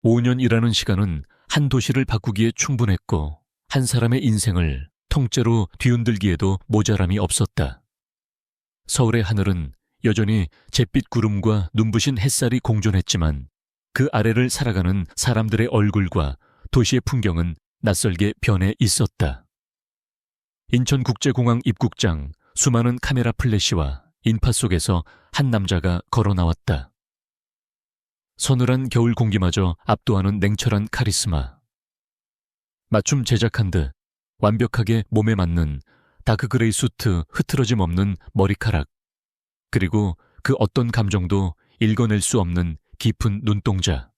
5년이라는 시간은 한 도시를 바꾸기에 충분했고 한 사람의 인생을 통째로 뒤흔들기에도 모자람이 없었다. 서울의 하늘은 여전히 잿빛 구름과 눈부신 햇살이 공존했지만 그 아래를 살아가는 사람들의 얼굴과 도시의 풍경은 낯설게 변해 있었다. 인천국제공항 입국장 수많은 카메라 플래시와 인파 속에서 한 남자가 걸어 나왔다. 서늘한 겨울 공기마저 압도하는 냉철한 카리스마. 맞춤 제작한 듯 완벽하게 몸에 맞는 다크그레이 수트 흐트러짐 없는 머리카락. 그리고 그 어떤 감정도 읽어낼 수 없는 깊은 눈동자.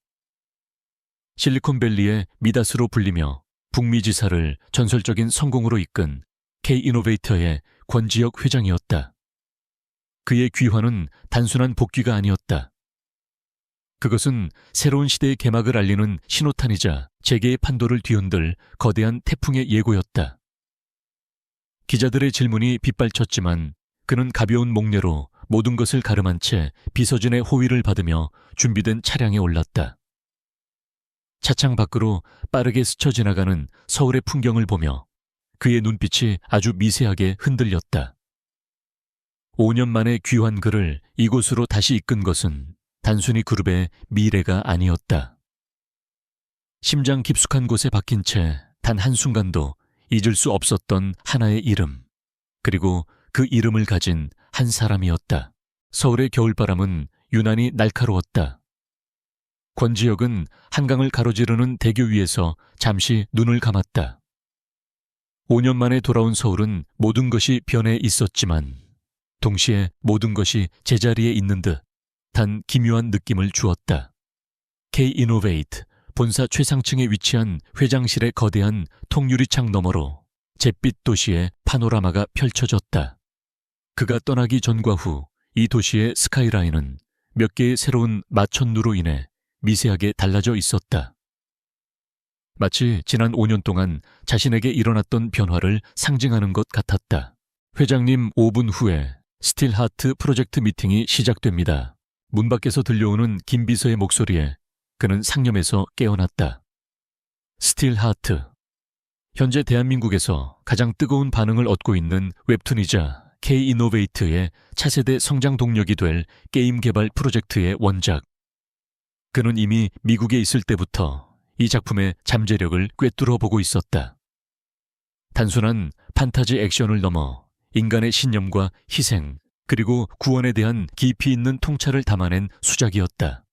실리콘밸리의 미다스로 불리며 북미 지사를 전설적인 성공으로 이끈 K-이노베이터의 권지혁 회장이었다. 그의 귀환은 단순한 복귀가 아니었다. 그것은 새로운 시대의 개막을 알리는 신호탄이자 재계의 판도를 뒤흔들 거대한 태풍의 예고였다. 기자들의 질문이 빗발쳤지만 그는 가벼운 목례로 모든 것을 가름한 채 비서진의 호위를 받으며 준비된 차량에 올랐다. 차창 밖으로 빠르게 스쳐 지나가는 서울의 풍경을 보며 그의 눈빛이 아주 미세하게 흔들렸다. 5년 만에 귀환 그를 이곳으로 다시 이끈 것은 단순히 그룹의 미래가 아니었다. 심장 깊숙한 곳에 박힌 채 단 한순간도 잊을 수 없었던 하나의 이름, 그리고 그 이름을 가진 한 사람이었다. 서울의 겨울바람은 유난히 날카로웠다. 권지혁은 한강을 가로지르는 대교 위에서 잠시 눈을 감았다. 5년 만에 돌아온 서울은 모든 것이 변해 있었지만 동시에 모든 것이 제자리에 있는 듯 단 기묘한 느낌을 주었다. K-이노베이트 본사 최상층에 위치한 회장실의 거대한 통유리창 너머로 잿빛 도시의 파노라마가 펼쳐졌다. 그가 떠나기 전과 후 이 도시의 스카이라인은 몇 개의 새로운 마천루로 인해 미세하게 달라져 있었다. 마치 지난 5년 동안 자신에게 일어났던 변화를 상징하는 것 같았다. 회장님 5분 후에 스틸하트 프로젝트 미팅이 시작됩니다. 문 밖에서 들려오는 김 비서의 목소리에 그는 상념에서 깨어났다. 스틸하트. 현재 대한민국에서 가장 뜨거운 반응을 얻고 있는 웹툰이자 K-이노베이트의 차세대 성장 동력이 될 게임 개발 프로젝트의 원작. 그는 이미 미국에 있을 때부터 이 작품의 잠재력을 꿰뚫어 보고 있었다. 단순한 판타지 액션을 넘어 인간의 신념과 희생, 그리고 구원에 대한 깊이 있는 통찰을 담아낸 수작이었다.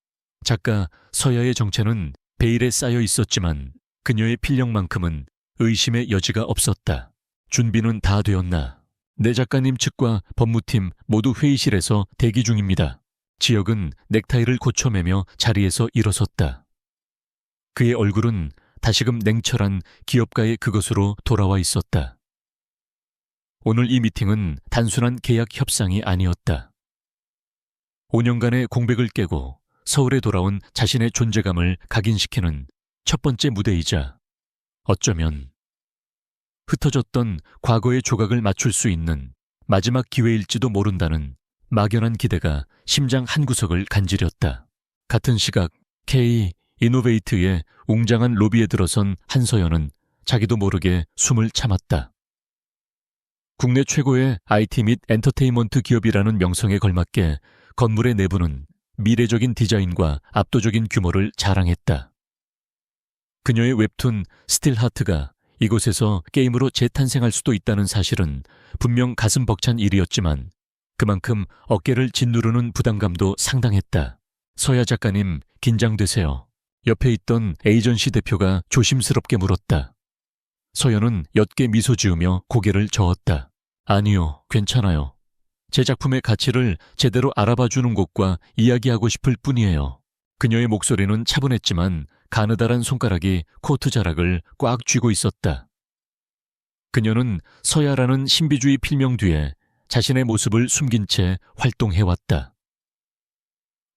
작가 서야의 정체는 베일에 쌓여 있었지만 그녀의 필력만큼은 의심의 여지가 없었다. 준비는 다 되었나? 내 작가님 측과 법무팀 모두 회의실에서 대기 중입니다. 지혁은 넥타이를 고쳐매며 자리에서 일어섰다. 그의 얼굴은 다시금 냉철한 기업가의 그것으로 돌아와 있었다. 오늘 이 미팅은 단순한 계약 협상이 아니었다. 5년간의 공백을 깨고 서울에 돌아온 자신의 존재감을 각인시키는 첫 번째 무대이자 어쩌면 흩어졌던 과거의 조각을 맞출 수 있는 마지막 기회일지도 모른다는 막연한 기대가 심장 한구석을 간지렸다. 같은 시각 K-이노베이트의 웅장한 로비에 들어선 한서연은 자기도 모르게 숨을 참았다. 국내 최고의 IT 및 엔터테인먼트 기업이라는 명성에 걸맞게 건물의 내부는 미래적인 디자인과 압도적인 규모를 자랑했다. 그녀의 웹툰 스틸하트가 이곳에서 게임으로 재탄생할 수도 있다는 사실은 분명 가슴 벅찬 일이었지만 그만큼 어깨를 짓누르는 부담감도 상당했다. 서야 작가님, 긴장되세요. 옆에 있던 에이전시 대표가 조심스럽게 물었다. 서연은 옅게 미소 지으며 고개를 저었다. 아니요, 괜찮아요. 제 작품의 가치를 제대로 알아봐주는 곳과 이야기하고 싶을 뿐이에요. 그녀의 목소리는 차분했지만 가느다란 손가락이 코트 자락을 꽉 쥐고 있었다. 그녀는 서야라는 신비주의 필명 뒤에 자신의 모습을 숨긴 채 활동해왔다.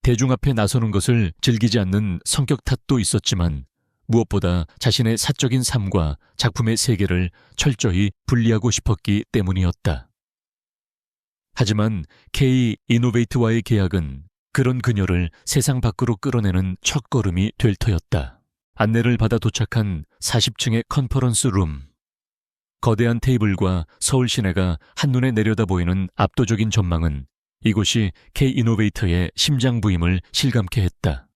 대중 앞에 나서는 것을 즐기지 않는 성격 탓도 있었지만 무엇보다 자신의 사적인 삶과 작품의 세계를 철저히 분리하고 싶었기 때문이었다. 하지만 K-이노베이트와의 계약은 그런 그녀를 세상 밖으로 끌어내는 첫걸음이 될 터였다. 안내를 받아 도착한 40층의 컨퍼런스 룸. 거대한 테이블과 서울 시내가 한눈에 내려다 보이는 압도적인 전망은 이곳이 K-이노베이터의 심장부임을 실감케 했다.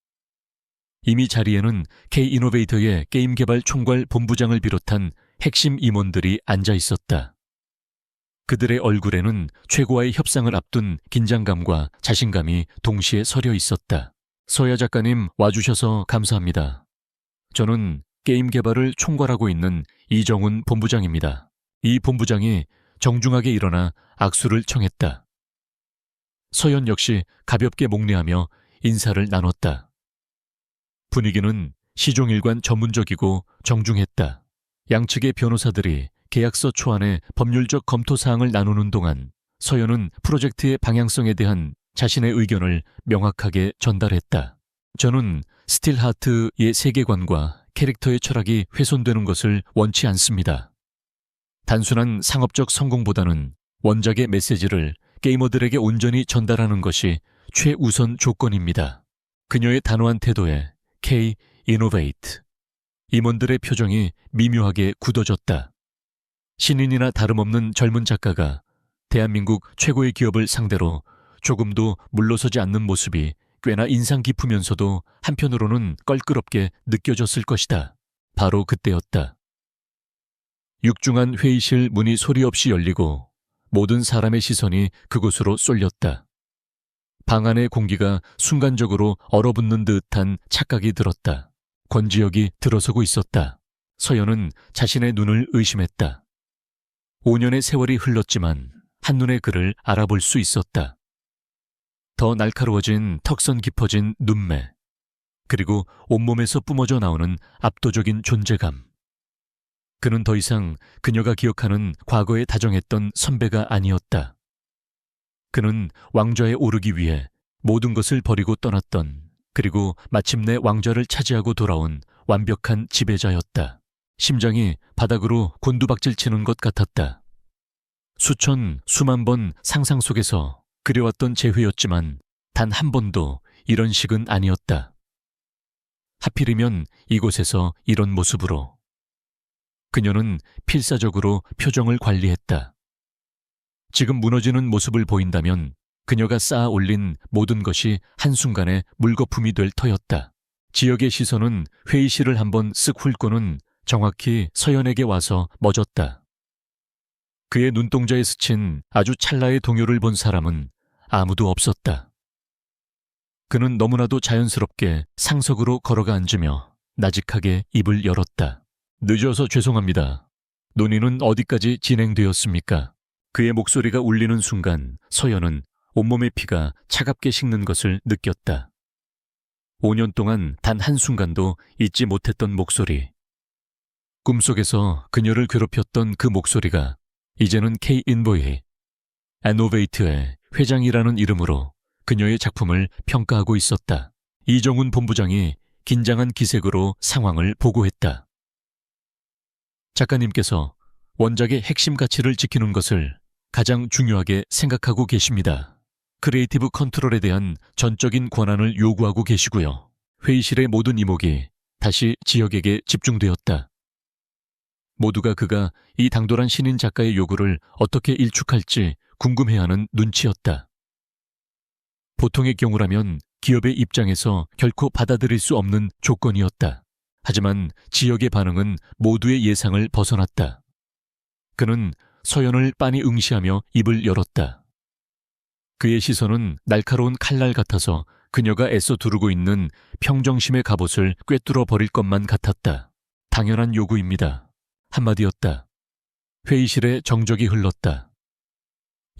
이미 자리에는 K-이노베이터의 게임 개발 총괄 본부장을 비롯한 핵심 임원들이 앉아 있었다. 그들의 얼굴에는 최고와의 협상을 앞둔 긴장감과 자신감이 동시에 서려 있었다. 서야 작가님 와주셔서 감사합니다. 저는 게임 개발을 총괄하고 있는 이정훈 본부장입니다. 이 본부장이 정중하게 일어나 악수를 청했다. 서연 역시 가볍게 목례하며 인사를 나눴다. 분위기는 시종일관 전문적이고 정중했다. 양측의 변호사들이 계약서 초안의 법률적 검토 사항을 나누는 동안 서연은 프로젝트의 방향성에 대한 자신의 의견을 명확하게 전달했다. 저는 스틸하트의 세계관과 캐릭터의 철학이 훼손되는 것을 원치 않습니다. 단순한 상업적 성공보다는 원작의 메시지를 게이머들에게 온전히 전달하는 것이 최우선 조건입니다. 그녀의 단호한 태도에 K-이노베이트. 임원들의 표정이 미묘하게 굳어졌다. 신인이나 다름없는 젊은 작가가 대한민국 최고의 기업을 상대로 조금도 물러서지 않는 모습이 꽤나 인상 깊으면서도 한편으로는 껄끄럽게 느껴졌을 것이다. 바로 그때였다. 육중한 회의실 문이 소리 없이 열리고 모든 사람의 시선이 그곳으로 쏠렸다. 방 안의 공기가 순간적으로 얼어붙는 듯한 착각이 들었다. 권지혁이 들어서고 있었다. 서연은 자신의 눈을 의심했다. 5년의 세월이 흘렀지만 한눈에 그를 알아볼 수 있었다. 더 날카로워진 턱선 깊어진 눈매, 그리고 온몸에서 뿜어져 나오는 압도적인 존재감. 그는 더 이상 그녀가 기억하는 과거에 다정했던 선배가 아니었다. 그는 왕좌에 오르기 위해 모든 것을 버리고 떠났던, 그리고 마침내 왕좌를 차지하고 돌아온 완벽한 지배자였다. 심장이 바닥으로 곤두박질치는 것 같았다. 수만 번 상상 속에서 그려왔던 재회였지만 단 한 번도 이런 식은 아니었다. 하필이면 이곳에서 이런 모습으로. 그녀는 필사적으로 표정을 관리했다. 지금 무너지는 모습을 보인다면 그녀가 쌓아 올린 모든 것이 한순간에 물거품이 될 터였다. 지역의 시선은 회의실을 한번 쓱 훑고는 정확히 서연에게 와서 멎었다. 그의 눈동자에 스친 아주 찰나의 동요를 본 사람은 아무도 없었다. 그는 너무나도 자연스럽게 상석으로 걸어가 앉으며 나직하게 입을 열었다. 늦어서 죄송합니다. 논의는 어디까지 진행되었습니까? 그의 목소리가 울리는 순간 서연은 온몸의 피가 차갑게 식는 것을 느꼈다. 5년 동안 단 한순간도 잊지 못했던 목소리. 꿈속에서 그녀를 괴롭혔던 그 목소리가 이제는 K-이노베이트의 회장이라는 이름으로 그녀의 작품을 평가하고 있었다. 이정훈 본부장이 긴장한 기색으로 상황을 보고했다. 작가님께서 원작의 핵심 가치를 지키는 것을 가장 중요하게 생각하고 계십니다. 크리에이티브 컨트롤에 대한 전적인 권한을 요구하고 계시고요. 회의실의 모든 이목이 다시 지역에게 집중되었다. 모두가 그가 이 당돌한 신인 작가의 요구를 어떻게 일축할지 궁금해하는 눈치였다. 보통의 경우라면 기업의 입장에서 결코 받아들일 수 없는 조건이었다. 하지만 지역의 반응은 모두의 예상을 벗어났다. 그는 서연을 빤히 응시하며 입을 열었다. 그의 시선은 날카로운 칼날 같아서 그녀가 애써 두르고 있는 평정심의 갑옷을 꿰뚫어 버릴 것만 같았다. 당연한 요구입니다. 한마디였다. 회의실에 정적이 흘렀다.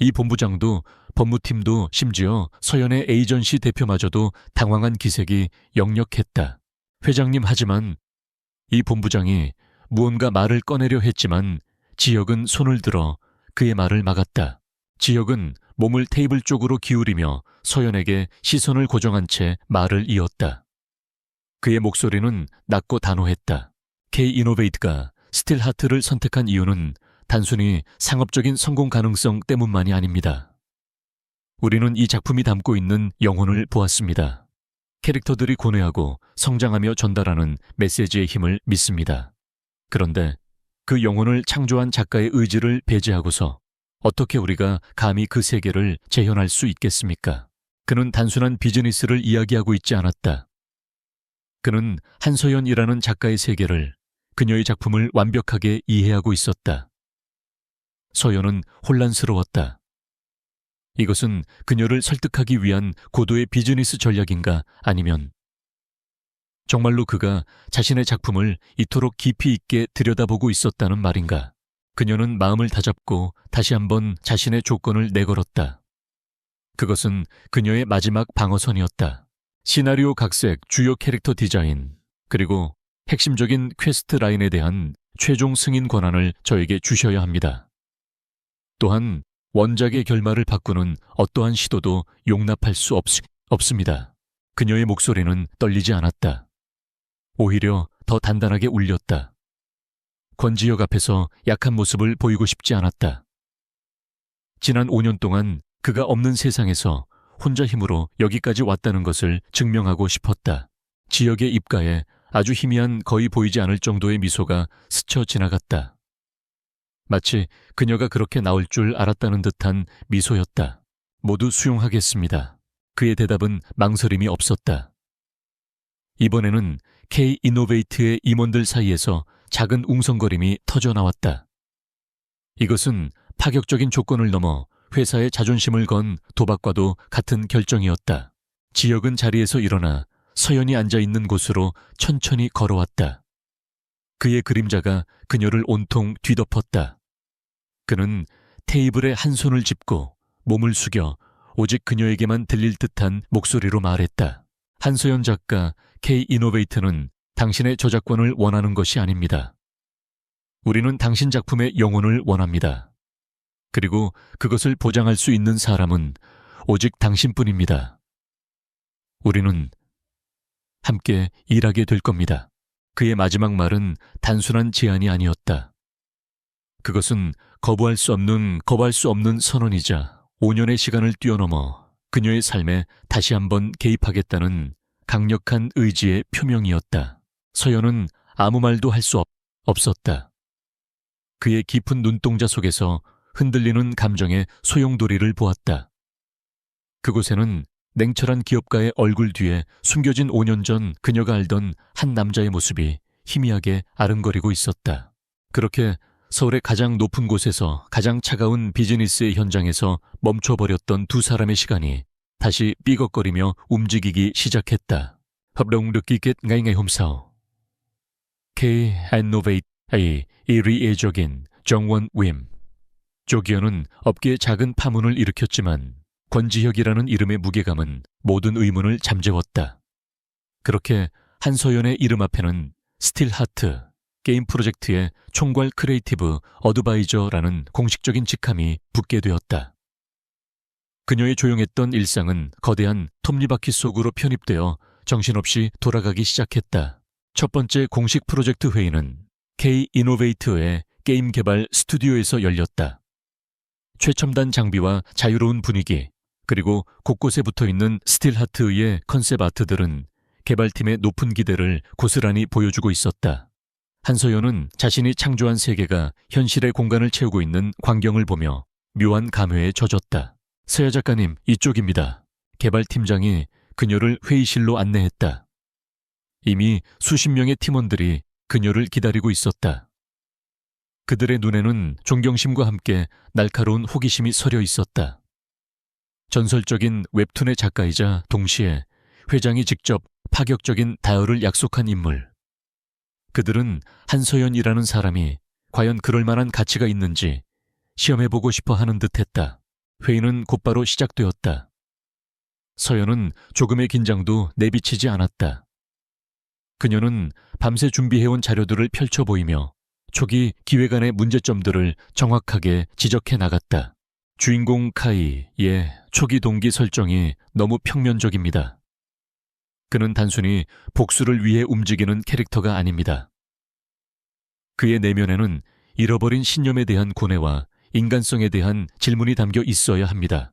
이 본부장도 법무팀도 심지어 서연의 에이전시 대표마저도 당황한 기색이 역력했다. 회장님, 하지만 이 본부장이 무언가 말을 꺼내려 했지만 지역은 손을 들어 그의 말을 막았다. 지역은 몸을 테이블 쪽으로 기울이며 서연에게 시선을 고정한 채 말을 이었다. 그의 목소리는 낮고 단호했다. K-이노베이트가 스틸하트를 선택한 이유는 단순히 상업적인 성공 가능성 때문만이 아닙니다. 우리는 이 작품이 담고 있는 영혼을 보았습니다. 캐릭터들이 고뇌하고 성장하며 전달하는 메시지의 힘을 믿습니다. 그런데 그 영혼을 창조한 작가의 의지를 배제하고서 어떻게 우리가 감히 그 세계를 재현할 수 있겠습니까? 그는 단순한 비즈니스를 이야기하고 있지 않았다. 그는 한서연이라는 작가의 세계를, 그녀의 작품을 완벽하게 이해하고 있었다. 서연은 혼란스러웠다. 이것은 그녀를 설득하기 위한 고도의 비즈니스 전략인가, 아니면 정말로 그가 자신의 작품을 이토록 깊이 있게 들여다보고 있었다는 말인가? 그녀는 마음을 다잡고 다시 한번 자신의 조건을 내걸었다. 그것은 그녀의 마지막 방어선이었다. 시나리오 각색, 주요 캐릭터 디자인, 그리고 핵심적인 퀘스트 라인에 대한 최종 승인 권한을 저에게 주셔야 합니다. 또한 원작의 결말을 바꾸는 어떠한 시도도 용납할 수 없습니다. 그녀의 목소리는 떨리지 않았다. 오히려 더 단단하게 울렸다. 권지혁 앞에서 약한 모습을 보이고 싶지 않았다. 지난 5년 동안 그가 없는 세상에서 혼자 힘으로 여기까지 왔다는 것을 증명하고 싶었다. 지혁의 입가에 아주 희미한, 거의 보이지 않을 정도의 미소가 스쳐 지나갔다. 마치 그녀가 그렇게 나올 줄 알았다는 듯한 미소였다. 모두 수용하겠습니다. 그의 대답은 망설임이 없었다. 이번에는 K-이노베이트의 임원들 사이에서 작은 웅성거림이 터져나왔다. 이것은 파격적인 조건을 넘어 회사의 자존심을 건 도박과도 같은 결정이었다. 지혁은 자리에서 일어나 서연이 앉아있는 곳으로 천천히 걸어왔다. 그의 그림자가 그녀를 온통 뒤덮었다. 그는 테이블에 한 손을 짚고 몸을 숙여 오직 그녀에게만 들릴 듯한 목소리로 말했다. 한서연 작가, K-이노베이트는 당신의 저작권을 원하는 것이 아닙니다. 우리는 당신 작품의 영혼을 원합니다. 그리고 그것을 보장할 수 있는 사람은 오직 당신뿐입니다. 우리는 함께 일하게 될 겁니다. 그의 마지막 말은 단순한 제안이 아니었다. 그것은 거부할 수 없는 선언이자 5년의 시간을 뛰어넘어 그녀의 삶에 다시 한번 개입하겠다는 강력한 의지의 표명이었다. 서연은 아무 말도 할 수 없었다. 그의 깊은 눈동자 속에서 흔들리는 감정의 소용돌이를 보았다. 그곳에는 냉철한 기업가의 얼굴 뒤에 숨겨진 5년 전 그녀가 알던 한 남자의 모습이 희미하게 아른거리고 있었다. 그렇게 서울의 가장 높은 곳에서 가장 차가운 비즈니스의 현장에서 멈춰버렸던 두 사람의 시간이 다시 삐걱거리며 움직이기 시작했다. hợp đồng được ký kết ngay ngày hôm sau. K-Innovate 이리애적인 정원 윈. 조기현은 업계에 작은 파문을 일으켰지만 권지혁이라는 이름의 무게감은 모든 의문을 잠재웠다. 그렇게 한서연의 이름 앞에는 스틸하트, 게임 프로젝트의 총괄 크리에이티브 어드바이저라는 공식적인 직함이 붙게 되었다. 그녀의 조용했던 일상은 거대한 톱니바퀴 속으로 편입되어 정신없이 돌아가기 시작했다. 첫 번째 공식 프로젝트 회의는 K-이노베이트의 게임 개발 스튜디오에서 열렸다. 최첨단 장비와 자유로운 분위기, 그리고 곳곳에 붙어있는 스틸하트의 컨셉 아트들은 개발팀의 높은 기대를 고스란히 보여주고 있었다. 한서연은 자신이 창조한 세계가 현실의 공간을 채우고 있는 광경을 보며 묘한 감회에 젖었다. 서야 작가님, 이쪽입니다. 개발팀장이 그녀를 회의실로 안내했다. 이미 수십 명의 팀원들이 그녀를 기다리고 있었다. 그들의 눈에는 존경심과 함께 날카로운 호기심이 서려 있었다. 전설적인 웹툰의 작가이자 동시에 회장이 직접 파격적인 다혈을 약속한 인물. 그들은 한서연이라는 사람이 과연 그럴 만한 가치가 있는지 시험해보고 싶어 하는 듯했다. 회의는 곧바로 시작되었다. 서연은 조금의 긴장도 내비치지 않았다. 그녀는 밤새 준비해온 자료들을 펼쳐 보이며 초기 기획안의 문제점들을 정확하게 지적해 나갔다. 주인공 카이의 초기 동기 설정이 너무 평면적입니다. 그는 단순히 복수를 위해 움직이는 캐릭터가 아닙니다. 그의 내면에는 잃어버린 신념에 대한 고뇌와 인간성에 대한 질문이 담겨 있어야 합니다.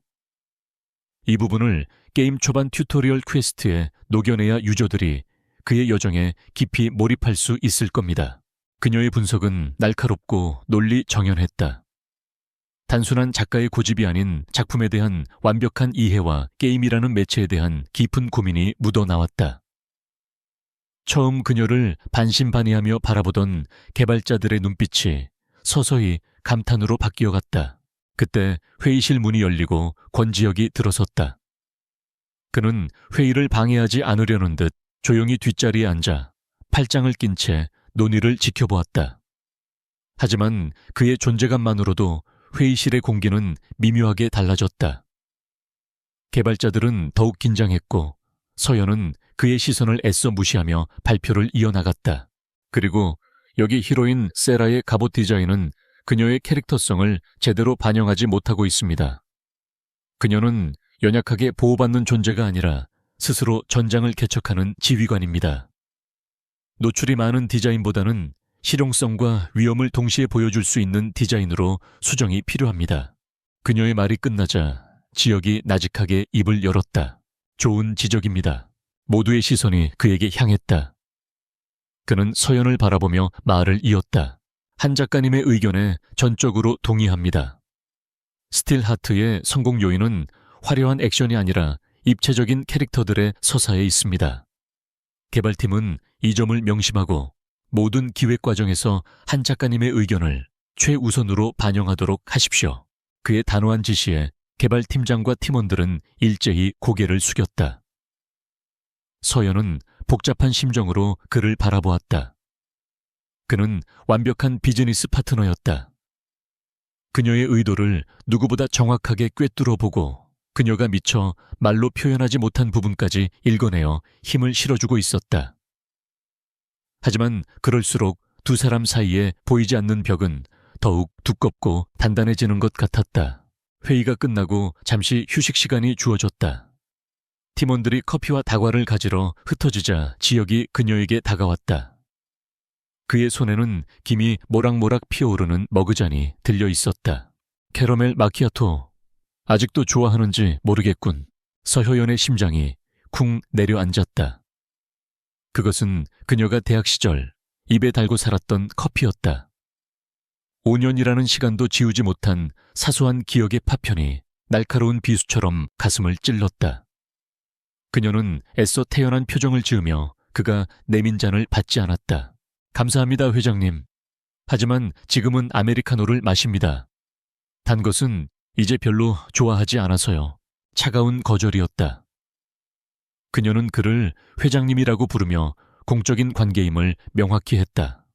이 부분을 게임 초반 튜토리얼 퀘스트에 녹여내야 유저들이 그의 여정에 깊이 몰입할 수 있을 겁니다. 그녀의 분석은 날카롭고 논리 정연했다. 단순한 작가의 고집이 아닌 작품에 대한 완벽한 이해와 게임이라는 매체에 대한 깊은 고민이 묻어나왔다. 처음 그녀를 반신반의하며 바라보던 개발자들의 눈빛이 서서히 감탄으로 바뀌어갔다. 그때 회의실 문이 열리고 권지혁이 들어섰다. 그는 회의를 방해하지 않으려는 듯 조용히 뒷자리에 앉아 팔짱을 낀 채 논의를 지켜보았다. 하지만 그의 존재감만으로도 회의실의 공기는 미묘하게 달라졌다. 개발자들은 더욱 긴장했고 서연은 그의 시선을 애써 무시하며 발표를 이어나갔다. 그리고 여기 히로인 세라의 갑옷 디자인은 그녀의 캐릭터성을 제대로 반영하지 못하고 있습니다. 그녀는 연약하게 보호받는 존재가 아니라 스스로 전장을 개척하는 지휘관입니다. 노출이 많은 디자인보다는 실용성과 위험을 동시에 보여줄 수 있는 디자인으로 수정이 필요합니다. 그녀의 말이 끝나자 지혁이 나직하게 입을 열었다. 좋은 지적입니다. 모두의 시선이 그에게 향했다. 그는 서연을 바라보며 말을 이었다. 한 작가님의 의견에 전적으로 동의합니다. 스틸하트의 성공 요인은 화려한 액션이 아니라 입체적인 캐릭터들의 서사에 있습니다. 개발팀은 이 점을 명심하고 모든 기획 과정에서 한 작가님의 의견을 최우선으로 반영하도록 하십시오. 그의 단호한 지시에 개발팀장과 팀원들은 일제히 고개를 숙였다. 서연은 복잡한 심정으로 그를 바라보았다. 그는 완벽한 비즈니스 파트너였다. 그녀의 의도를 누구보다 정확하게 꿰뚫어 보고 그녀가 미처 말로 표현하지 못한 부분까지 읽어내어 힘을 실어주고 있었다. 하지만 그럴수록 두 사람 사이에 보이지 않는 벽은 더욱 두껍고 단단해지는 것 같았다. 회의가 끝나고 잠시 휴식 시간이 주어졌다. 팀원들이 커피와 다과를 가지러 흩어지자 지혁이 그녀에게 다가왔다. 그의 손에는 김이 모락모락 피어오르는 머그잔이 들려 있었다. 캐러멜 마키아토. 아직도 좋아하는지 모르겠군. 서효연의 심장이 쿵 내려앉았다. 그것은 그녀가 대학 시절 입에 달고 살았던 커피였다. 5년이라는 시간도 지우지 못한 사소한 기억의 파편이 날카로운 비수처럼 가슴을 찔렀다. 그녀는 애써 태연한 표정을 지으며 그가 내민 잔을 받지 않았다. 감사합니다, 회장님. 하지만 지금은 아메리카노를 마십니다. 단 것은 이제 별로 좋아하지 않아서요. 차가운 거절이었다. 그녀는 그를 회장님이라고 부르며 공적인 관계임을 명확히 했다.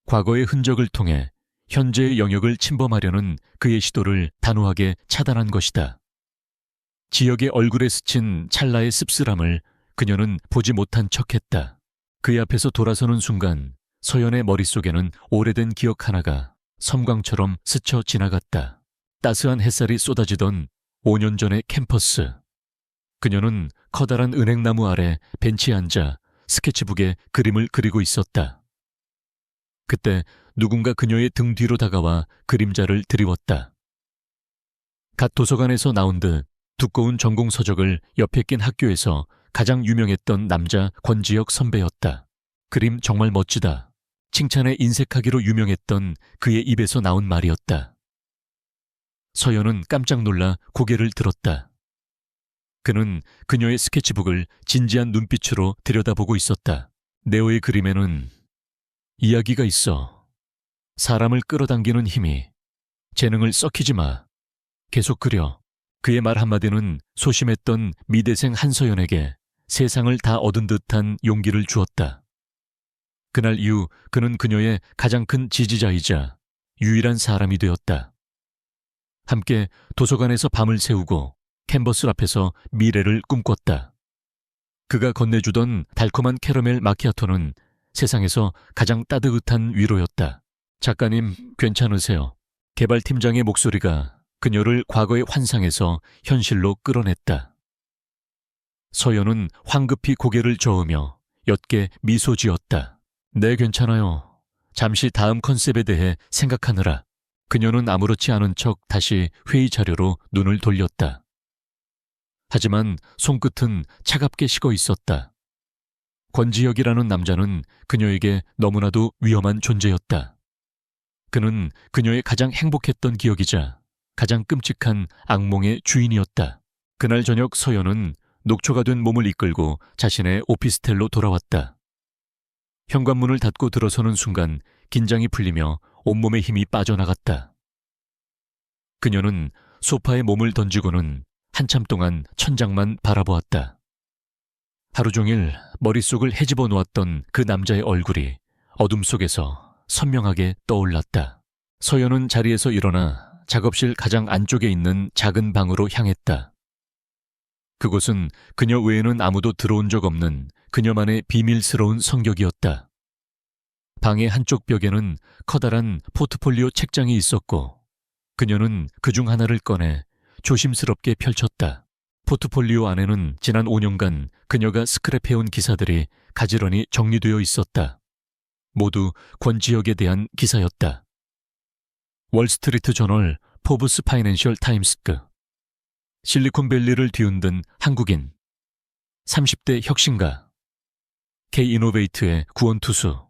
과거의 흔적을 통해 현재의 영역을 침범하려는 그의 시도를 단호하게 차단한 것이다. 지역의 얼굴에 스친 찰나의 씁쓸함을 그녀는 보지 못한 척했다. 그의 앞에서 돌아서는 순간 서연의 머릿속에는 오래된 기억 하나가 섬광처럼 스쳐 지나갔다. 따스한 햇살이 쏟아지던 5년 전의 캠퍼스. 그녀는 커다란 은행나무 아래 벤치에 앉아 스케치북에 그림을 그리고 있었다. 그때 누군가 그녀의 등 뒤로 다가와 그림자를 드리웠다. 갓 도서관에서 나온 듯 두꺼운 전공 서적을 옆에 낀 학교에서 가장 유명했던 남자 권지혁 선배였다. 그림 정말 멋지다. 칭찬에 인색하기로 유명했던 그의 입에서 나온 말이었다. 서연은 깜짝 놀라 고개를 들었다. 그는 그녀의 스케치북을 진지한 눈빛으로 들여다보고 있었다. 네오의 그림에는 이야기가 있어. 사람을 끌어당기는 힘이. 재능을 썩히지 마. 계속 그려. 그의 말 한마디는 소심했던 미대생 한서연에게 세상을 다 얻은 듯한 용기를 주었다. 그날 이후 그는 그녀의 가장 큰 지지자이자 유일한 사람이 되었다. 함께 도서관에서 밤을 새우고 캔버스 앞에서 미래를 꿈꿨다. 그가 건네주던 달콤한 캐러멜 마키아토는 세상에서 가장 따뜻한 위로였다. 작가님, 괜찮으세요? 개발팀장의 목소리가 그녀를 과거의 환상에서 현실로 끌어냈다. 서연은 황급히 고개를 저으며 옅게 미소 지었다. 네, 괜찮아요. 잠시 다음 컨셉에 대해 생각하느라. 그녀는 아무렇지 않은 척 다시 회의 자료로 눈을 돌렸다. 하지만 손끝은 차갑게 식어 있었다. 권지혁이라는 남자는 그녀에게 너무나도 위험한 존재였다. 그는 그녀의 가장 행복했던 기억이자 가장 끔찍한 악몽의 주인이었다. 그날 저녁 서연은 녹초가 된 몸을 이끌고 자신의 오피스텔로 돌아왔다. 현관문을 닫고 들어서는 순간 긴장이 풀리며 온몸에 힘이 빠져나갔다. 그녀는 소파에 몸을 던지고는 한참 동안 천장만 바라보았다. 하루 종일 머릿속을 헤집어 놓았던 그 남자의 얼굴이 어둠 속에서 선명하게 떠올랐다. 서연은 자리에서 일어나 작업실 가장 안쪽에 있는 작은 방으로 향했다. 그곳은 그녀 외에는 아무도 들어온 적 없는 그녀만의 비밀스러운 성격이었다. 방의 한쪽 벽에는 커다란 포트폴리오 책장이 있었고 그녀는 그중 하나를 꺼내 조심스럽게 펼쳤다. 포트폴리오 안에는 지난 5년간 그녀가 스크랩해온 기사들이 가지런히 정리되어 있었다. 모두 권지혁에 대한 기사였다. 월스트리트 저널, 포브스 파이낸셜 타임스급, 실리콘밸리를 뒤흔든 한국인, 30대 혁신가, K이노베이트의 구원투수.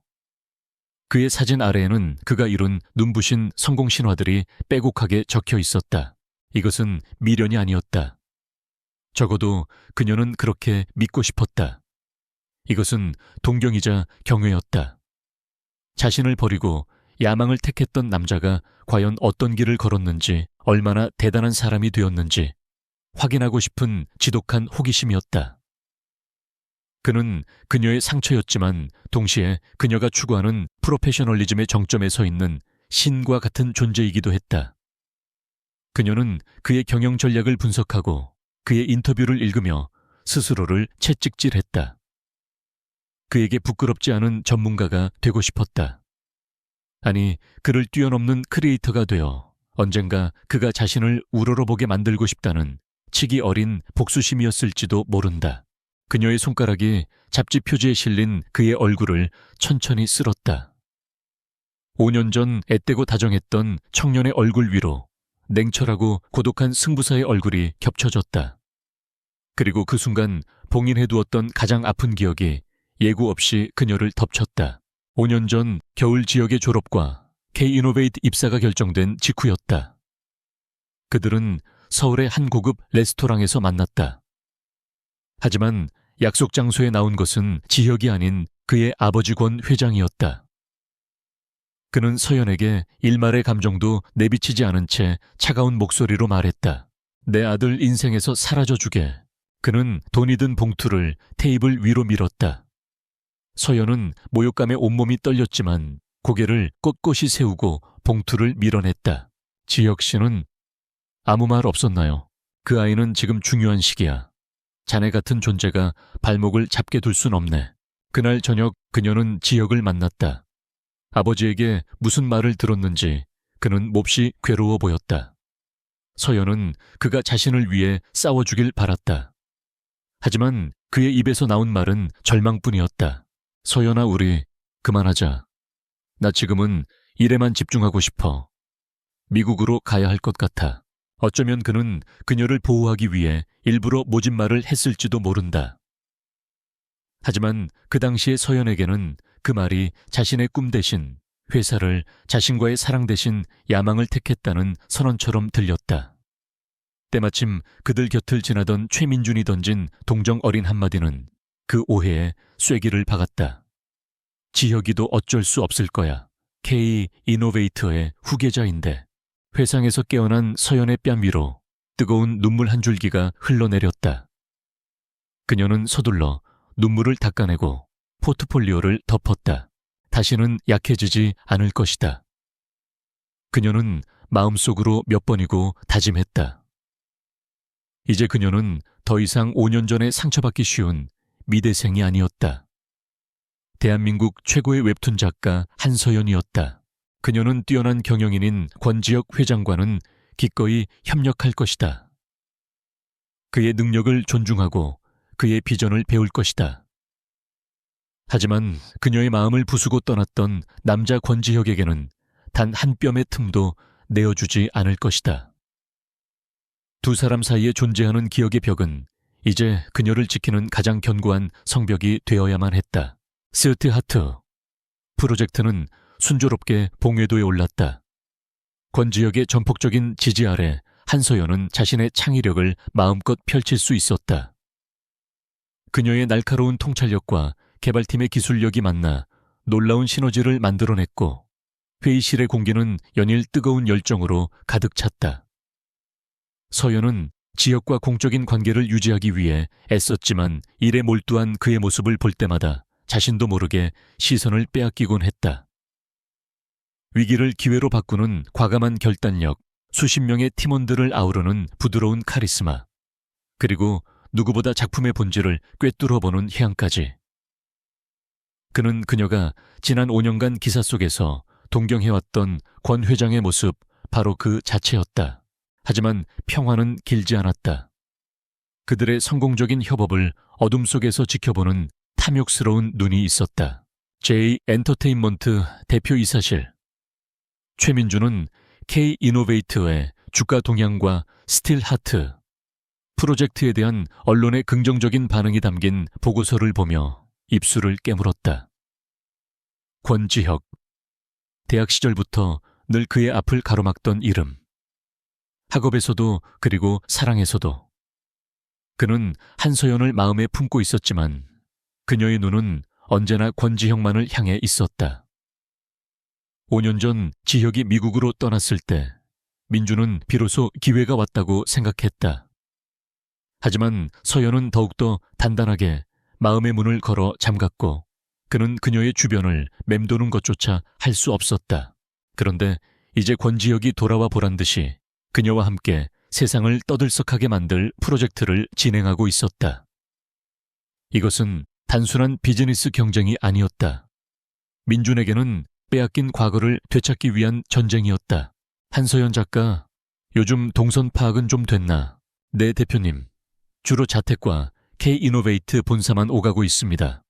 그의 사진 아래에는 그가 이룬 눈부신 성공 신화들이 빼곡하게 적혀 있었다. 이것은 미련이 아니었다. 적어도 그녀는 그렇게 믿고 싶었다. 이것은 동경이자 경외였다. 자신을 버리고 야망을 택했던 남자가 과연 어떤 길을 걸었는지, 얼마나 대단한 사람이 되었는지 확인하고 싶은 지독한 호기심이었다. 그는 그녀의 상처였지만 동시에 그녀가 추구하는 프로페셔널리즘의 정점에 서 있는 신과 같은 존재이기도 했다. 그녀는 그의 경영 전략을 분석하고 그의 인터뷰를 읽으며 스스로를 채찍질했다. 그에게 부끄럽지 않은 전문가가 되고 싶었다. 아니, 그를 뛰어넘는 크리에이터가 되어 언젠가 그가 자신을 우러러보게 만들고 싶다는 치기 어린 복수심이었을지도 모른다. 그녀의 손가락이 잡지 표지에 실린 그의 얼굴을 천천히 쓸었다. 5년 전 앳되고 다정했던 청년의 얼굴 위로 냉철하고 고독한 승부사의 얼굴이 겹쳐졌다. 그리고 그 순간 봉인해두었던 가장 아픈 기억이 예고 없이 그녀를 덮쳤다. 5년 전 겨울 지역의 졸업과 K이노베이트 입사가 결정된 직후였다. 그들은 서울의 한 고급 레스토랑에서 만났다. 하지만 약속 장소에 나온 것은 지혁이 아닌 그의 아버지 권 회장이었다. 그는 서연에게 일말의 감정도 내비치지 않은 채 차가운 목소리로 말했다. 내 아들 인생에서 사라져주게. 그는 돈이 든 봉투를 테이블 위로 밀었다. 서연은 모욕감에 온몸이 떨렸지만 고개를 꼿꼿이 세우고 봉투를 밀어냈다. 지혁 씨는 아무 말 없었나요? 그 아이는 지금 중요한 시기야. 자네 같은 존재가 발목을 잡게 둘 순 없네. 그날 저녁 그녀는 지혁을 만났다. 아버지에게 무슨 말을 들었는지 그는 몹시 괴로워 보였다. 서연은 그가 자신을 위해 싸워주길 바랐다. 하지만 그의 입에서 나온 말은 절망뿐이었다. 서연아, 우리 그만하자. 나 지금은 일에만 집중하고 싶어. 미국으로 가야 할 것 같아. 어쩌면 그는 그녀를 보호하기 위해 일부러 모진 말을 했을지도 모른다. 하지만 그 당시의 서연에게는 그 말이 자신의 꿈 대신 회사를 자신과의 사랑 대신 야망을 택했다는 선언처럼 들렸다. 때마침 그들 곁을 지나던 최민준이 던진 동정 어린 한마디는 그 오해에 쐐기를 박았다. 지혁이도 어쩔 수 없을 거야. K이노베이터의 후계자인데. 회상에서 깨어난 서연의 뺨 위로 뜨거운 눈물 한 줄기가 흘러내렸다. 그녀는 서둘러 눈물을 닦아내고 포트폴리오를 덮었다. 다시는 약해지지 않을 것이다. 그녀는 마음속으로 몇 번이고 다짐했다. 이제 그녀는 더 이상 5년 전에 상처받기 쉬운 미대생이 아니었다. 대한민국 최고의 웹툰 작가 한서연이었다. 그녀는 뛰어난 경영인인 권지혁 회장과는 기꺼이 협력할 것이다. 그의 능력을 존중하고 그의 비전을 배울 것이다. 하지만 그녀의 마음을 부수고 떠났던 남자 권지혁에게는 단 한 뼘의 틈도 내어주지 않을 것이다. 두 사람 사이에 존재하는 기억의 벽은 이제 그녀를 지키는 가장 견고한 성벽이 되어야만 했다. 스튜하트. 프로젝트는 순조롭게 봉회도에 올랐다. 권지혁의 전폭적인 지지 아래 한서연은 자신의 창의력을 마음껏 펼칠 수 있었다. 그녀의 날카로운 통찰력과 개발팀의 기술력이 만나 놀라운 시너지를 만들어냈고 회의실의 공기는 연일 뜨거운 열정으로 가득 찼다. 서연은 지역과 공적인 관계를 유지하기 위해 애썼지만 일에 몰두한 그의 모습을 볼 때마다 자신도 모르게 시선을 빼앗기곤 했다. 위기를 기회로 바꾸는 과감한 결단력, 수십 명의 팀원들을 아우르는 부드러운 카리스마, 그리고 누구보다 작품의 본질을 꿰뚫어보는 향까지. 그는 그녀가 지난 5년간 기사 속에서 동경해왔던 권 회장의 모습 바로 그 자체였다. 하지만 평화는 길지 않았다. 그들의 성공적인 협업을 어둠 속에서 지켜보는 탐욕스러운 눈이 있었다. J 엔터테인먼트 대표이사실. 최민주는 K-이노베이트의 주가 동향과 스틸하트 프로젝트에 대한 언론의 긍정적인 반응이 담긴 보고서를 보며 입술을 깨물었다. 권지혁. 대학 시절부터 늘 그의 앞을 가로막던 이름. 학업에서도 그리고 사랑에서도. 그는 한서연을 마음에 품고 있었지만 그녀의 눈은 언제나 권지혁만을 향해 있었다. 5년 전 지혁이 미국으로 떠났을 때 민주는 비로소 기회가 왔다고 생각했다. 하지만 서연은 더욱더 단단하게 마음의 문을 걸어 잠갔고 그는 그녀의 주변을 맴도는 것조차 할 수 없었다. 그런데 이제 권지혁이 돌아와 보란 듯이 그녀와 함께 세상을 떠들썩하게 만들 프로젝트를 진행하고 있었다. 이것은 단순한 비즈니스 경쟁이 아니었다. 민준에게는 빼앗긴 과거를 되찾기 위한 전쟁이었다. 한서연 작가, 요즘 동선 파악은 좀 됐나? 네, 대표님. 주로 자택과 K-이노베이트 본사만 오가고 있습니다.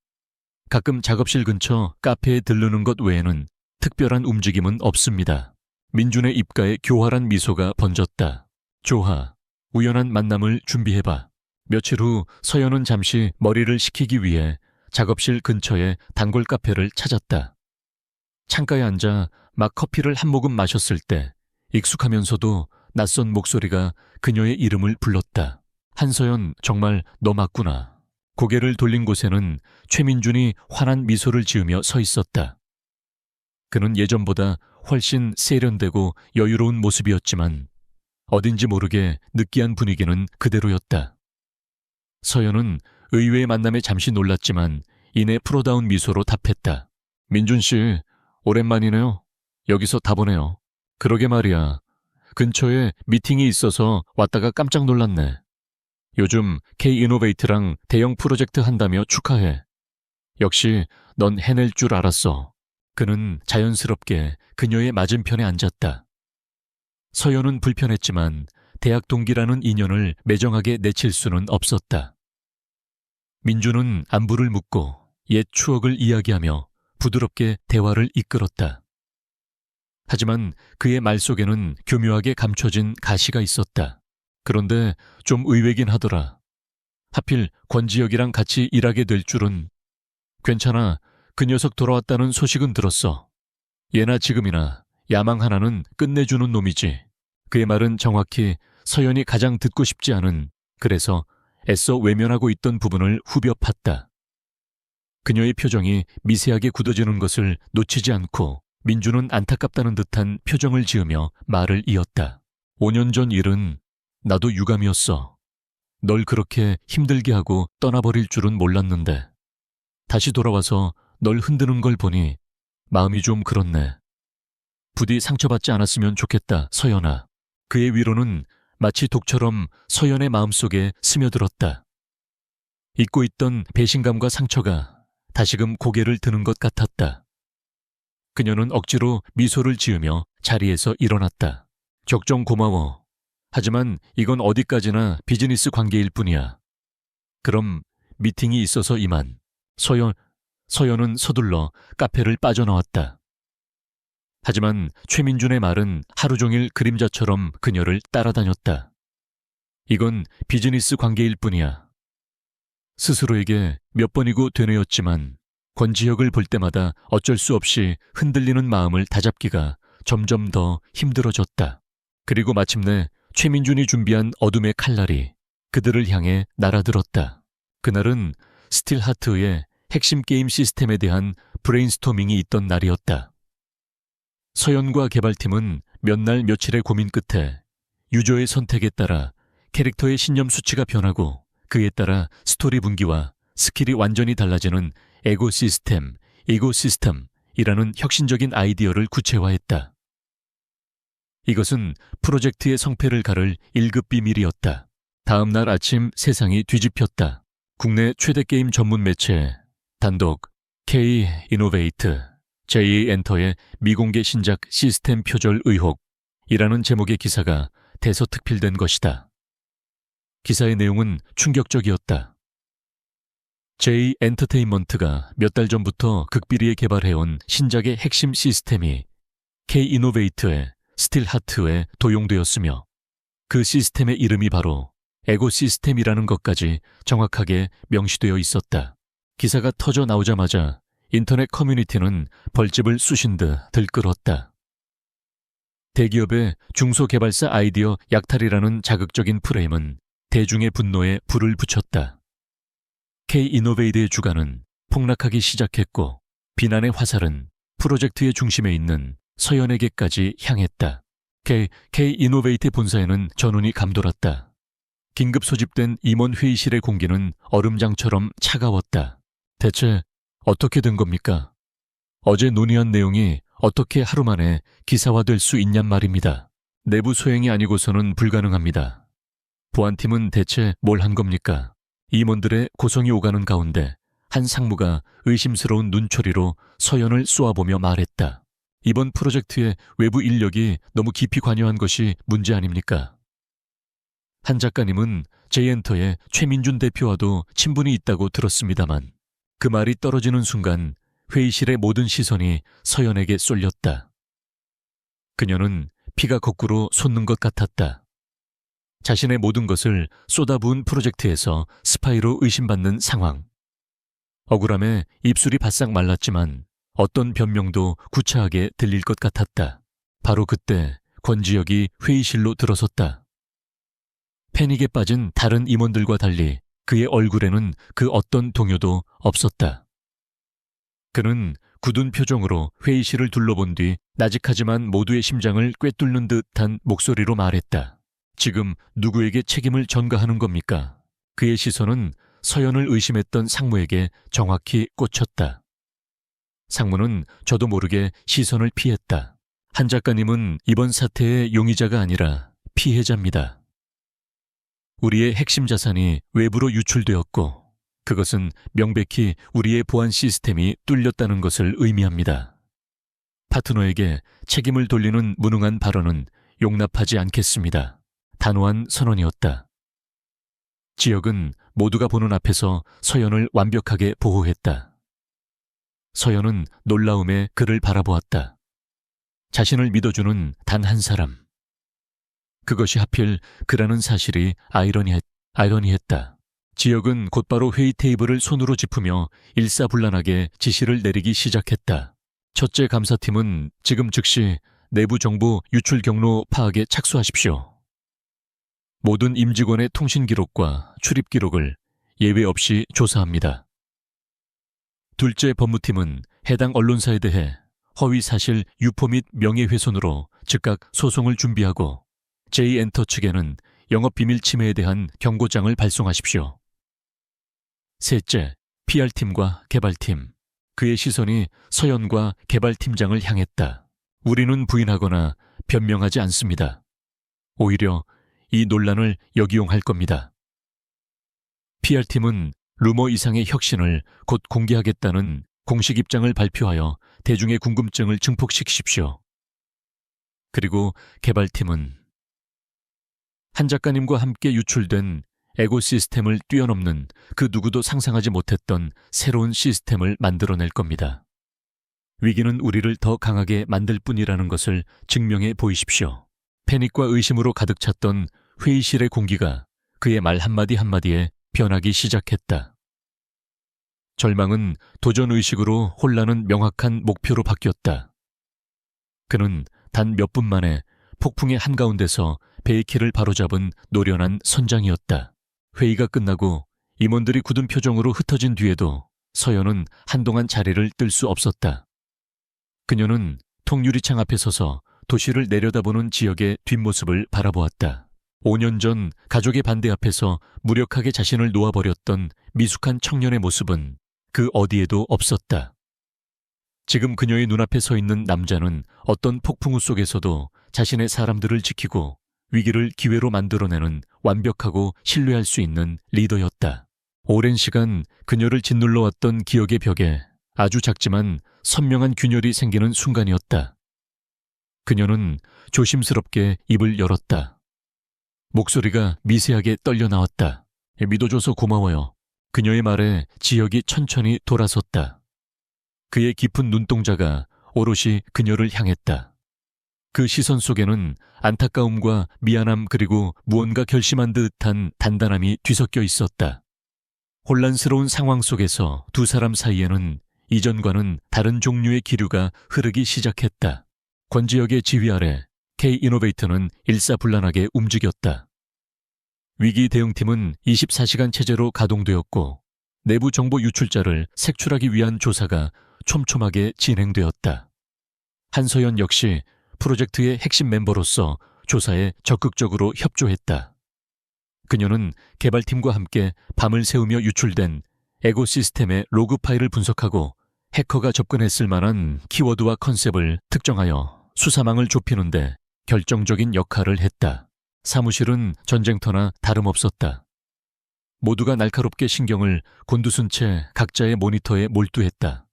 가끔 작업실 근처 카페에 들르는 것 외에는 특별한 움직임은 없습니다. 민준의 입가에 교활한 미소가 번졌다. 좋아. 우연한 만남을 준비해봐. 며칠 후 서연은 잠시 머리를 식히기 위해 작업실 근처의 단골 카페를 찾았다. 창가에 앉아 막 커피를 한 모금 마셨을 때 익숙하면서도 낯선 목소리가 그녀의 이름을 불렀다. 한서연, 정말 너 맞구나. 고개를 돌린 곳에는 최민준이 환한 미소를 지으며 서 있었다. 그는 예전보다 훨씬 세련되고 여유로운 모습이었지만 어딘지 모르게 느끼한 분위기는 그대로였다. 서연은 의외의 만남에 잠시 놀랐지만 이내 프로다운 미소로 답했다. 민준 씨, 오랜만이네요. 여기서 다 보네요. 그러게 말이야. 근처에 미팅이 있어서 왔다가 깜짝 놀랐네. 요즘 K-이노베이트랑 대형 프로젝트 한다며 축하해. 역시 넌 해낼 줄 알았어. 그는 자연스럽게 그녀의 맞은편에 앉았다. 서연은 불편했지만 대학 동기라는 인연을 매정하게 내칠 수는 없었다. 민주는 안부를 묻고 옛 추억을 이야기하며 부드럽게 대화를 이끌었다. 하지만 그의 말 속에는 교묘하게 감춰진 가시가 있었다. 그런데 좀 의외긴 하더라. 하필 권지혁이랑 같이 일하게 될 줄은. 괜찮아. 그 녀석 돌아왔다는 소식은 들었어. 예나 지금이나 야망 하나는 끝내주는 놈이지. 그의 말은 정확히 서연이 가장 듣고 싶지 않은, 그래서 애써 외면하고 있던 부분을 후벼 팠다. 그녀의 표정이 미세하게 굳어지는 것을 놓치지 않고 민주는 안타깝다는 듯한 표정을 지으며 말을 이었다. 5년 전 일은 나도 유감이었어. 널 그렇게 힘들게 하고 떠나버릴 줄은 몰랐는데 다시 돌아와서 널 흔드는 걸 보니 마음이 좀 그렇네. 부디 상처받지 않았으면 좋겠다, 서연아. 그의 위로는 마치 독처럼 서연의 마음속에 스며들었다. 잊고 있던 배신감과 상처가 다시금 고개를 드는 것 같았다. 그녀는 억지로 미소를 지으며 자리에서 일어났다. 적정 고마워. 하지만 이건 어디까지나 비즈니스 관계일 뿐이야. 그럼 미팅이 있어서 이만. 서연은 서둘러 카페를 빠져나왔다. 하지만 최민준의 말은 하루 종일 그림자처럼 그녀를 따라다녔다. 이건 비즈니스 관계일 뿐이야. 스스로에게 몇 번이고 되뇌었지만 권지혁을 볼 때마다 어쩔 수 없이 흔들리는 마음을 다잡기가 점점 더 힘들어졌다. 그리고 마침내 최민준이 준비한 어둠의 칼날이 그들을 향해 날아들었다. 그날은 스틸하트의 핵심 게임 시스템에 대한 브레인스토밍이 있던 날이었다. 서연과 개발팀은 몇 날 며칠의 고민 끝에 유저의 선택에 따라 캐릭터의 신념 수치가 변하고 그에 따라 스토리 분기와 스킬이 완전히 달라지는 이고시스템이라는 혁신적인 아이디어를 구체화했다. 이것은 프로젝트의 성패를 가를 1급 비밀이었다. 다음 날 아침 세상이 뒤집혔다. 국내 최대 게임 전문 매체 단독 K-이노베이트 J-엔터의 미공개 신작 시스템 표절 의혹이라는 제목의 기사가 대서특필된 것이다. 기사의 내용은 충격적이었다. J-엔터테인먼트가 몇 달 전부터 극비리에 개발해온 신작의 핵심 시스템이 K-이노베이트의 스틸하트에 도용되었으며 그 시스템의 이름이 바로 에고시스템이라는 것까지 정확하게 명시되어 있었다. 기사가 터져 나오자마자 인터넷 커뮤니티는 벌집을 쑤신 듯 들끓었다. 대기업의 중소개발사 아이디어 약탈이라는 자극적인 프레임은 대중의 분노에 불을 붙였다. K-이노베이트의 주가는 폭락하기 시작했고 비난의 화살은 프로젝트의 중심에 있는 서연에게까지 향했다. K-이노베이트 본사에는 전운이 감돌았다. 긴급 소집된 임원 회의실의 공기는 얼음장처럼 차가웠다. 대체 어떻게 된 겁니까? 어제 논의한 내용이 어떻게 하루 만에 기사화될 수 있냔 말입니다. 내부 소행이 아니고서는 불가능합니다. 보안팀은 대체 뭘 한 겁니까? 임원들의 고성이 오가는 가운데 한 상무가 의심스러운 눈초리로 서연을 쏘아보며 말했다. 이번 프로젝트에 외부 인력이 너무 깊이 관여한 것이 문제 아닙니까? 한 작가님은 J엔터의 최민준 대표와도 친분이 있다고 들었습니다만 그 말이 떨어지는 순간 회의실의 모든 시선이 서연에게 쏠렸다. 그녀는 피가 거꾸로 솟는 것 같았다. 자신의 모든 것을 쏟아부은 프로젝트에서 스파이로 의심받는 상황. 억울함에 입술이 바싹 말랐지만 어떤 변명도 구차하게 들릴 것 같았다. 바로 그때 권지혁이 회의실로 들어섰다. 패닉에 빠진 다른 임원들과 달리 그의 얼굴에는 그 어떤 동요도 없었다. 그는 굳은 표정으로 회의실을 둘러본 뒤 나직하지만 모두의 심장을 꿰뚫는 듯한 목소리로 말했다. 지금 누구에게 책임을 전가하는 겁니까? 그의 시선은 서연을 의심했던 상무에게 정확히 꽂혔다. 상무는 저도 모르게 시선을 피했다. 한 작가님은 이번 사태의 용의자가 아니라 피해자입니다. 우리의 핵심 자산이 외부로 유출되었고 그것은 명백히 우리의 보안 시스템이 뚫렸다는 것을 의미합니다. 파트너에게 책임을 돌리는 무능한 발언은 용납하지 않겠습니다. 단호한 선언이었다. 지혁은 모두가 보는 앞에서 서연을 완벽하게 보호했다. 서연은 놀라움에 그를 바라보았다. 자신을 믿어주는 단 한 사람. 그것이 하필 그라는 사실이 아이러니했다. 지혁은 곧바로 회의 테이블을 손으로 짚으며 일사불란하게 지시를 내리기 시작했다. 첫째 감사팀은 지금 즉시 내부 정보 유출 경로 파악에 착수하십시오. 모든 임직원의 통신 기록과 출입 기록을 예외 없이 조사합니다. 둘째 법무팀은 해당 언론사에 대해 허위 사실 유포 및 명예훼손으로 즉각 소송을 준비하고 J엔터 측에는 영업비밀 침해에 대한 경고장을 발송하십시오. 셋째, PR팀과 개발팀. 그의 시선이 서연과 개발팀장을 향했다. 우리는 부인하거나 변명하지 않습니다. 오히려 이 논란을 역이용할 겁니다. PR팀은 루머 이상의 혁신을 곧 공개하겠다는 공식 입장을 발표하여 대중의 궁금증을 증폭시키십시오. 그리고 개발팀은 한 작가님과 함께 유출된 에고시스템을 뛰어넘는 그 누구도 상상하지 못했던 새로운 시스템을 만들어낼 겁니다. 위기는 우리를 더 강하게 만들 뿐이라는 것을 증명해 보이십시오. 패닉과 의심으로 가득 찼던 회의실의 공기가 그의 말 한마디 한마디에 변하기 시작했다. 절망은 도전의식으로 혼란은 명확한 목표로 바뀌었다. 그는 단 몇 분 만에 폭풍의 한가운데서 베이키를 바로잡은 노련한 선장이었다. 회의가 끝나고 임원들이 굳은 표정으로 흩어진 뒤에도 서연은 한동안 자리를 뜰 수 없었다. 그녀는 통유리창 앞에 서서 도시를 내려다보는 지역의 뒷모습을 바라보았다. 5년 전 가족의 반대 앞에서 무력하게 자신을 놓아버렸던 미숙한 청년의 모습은 그 어디에도 없었다. 지금 그녀의 눈앞에 서 있는 남자는 어떤 폭풍우 속에서도 자신의 사람들을 지키고 위기를 기회로 만들어내는 완벽하고 신뢰할 수 있는 리더였다. 오랜 시간 그녀를 짓눌러왔던 기억의 벽에 아주 작지만 선명한 균열이 생기는 순간이었다. 그녀는 조심스럽게 입을 열었다. 목소리가 미세하게 떨려 나왔다. 믿어줘서 고마워요. 그녀의 말에 지역이 천천히 돌아섰다. 그의 깊은 눈동자가 오롯이 그녀를 향했다. 그 시선 속에는 안타까움과 미안함 그리고 무언가 결심한 듯한 단단함이 뒤섞여 있었다. 혼란스러운 상황 속에서 두 사람 사이에는 이전과는 다른 종류의 기류가 흐르기 시작했다. 권지혁의 지휘 아래 K-이노베이터는 일사불란하게 움직였다. 위기 대응팀은 24시간 체제로 가동되었고 내부 정보 유출자를 색출하기 위한 조사가 촘촘하게 진행되었다. 한서연 역시 프로젝트의 핵심 멤버로서 조사에 적극적으로 협조했다. 그녀는 개발팀과 함께 밤을 새우며 유출된 에고 시스템의 로그 파일을 분석하고 해커가 접근했을 만한 키워드와 컨셉을 특정하여 수사망을 좁히는데 결정적인 역할을 했다. 사무실은 전쟁터나 다름없었다. 모두가 날카롭게 신경을 곤두순 채 각자의 모니터에 몰두했다.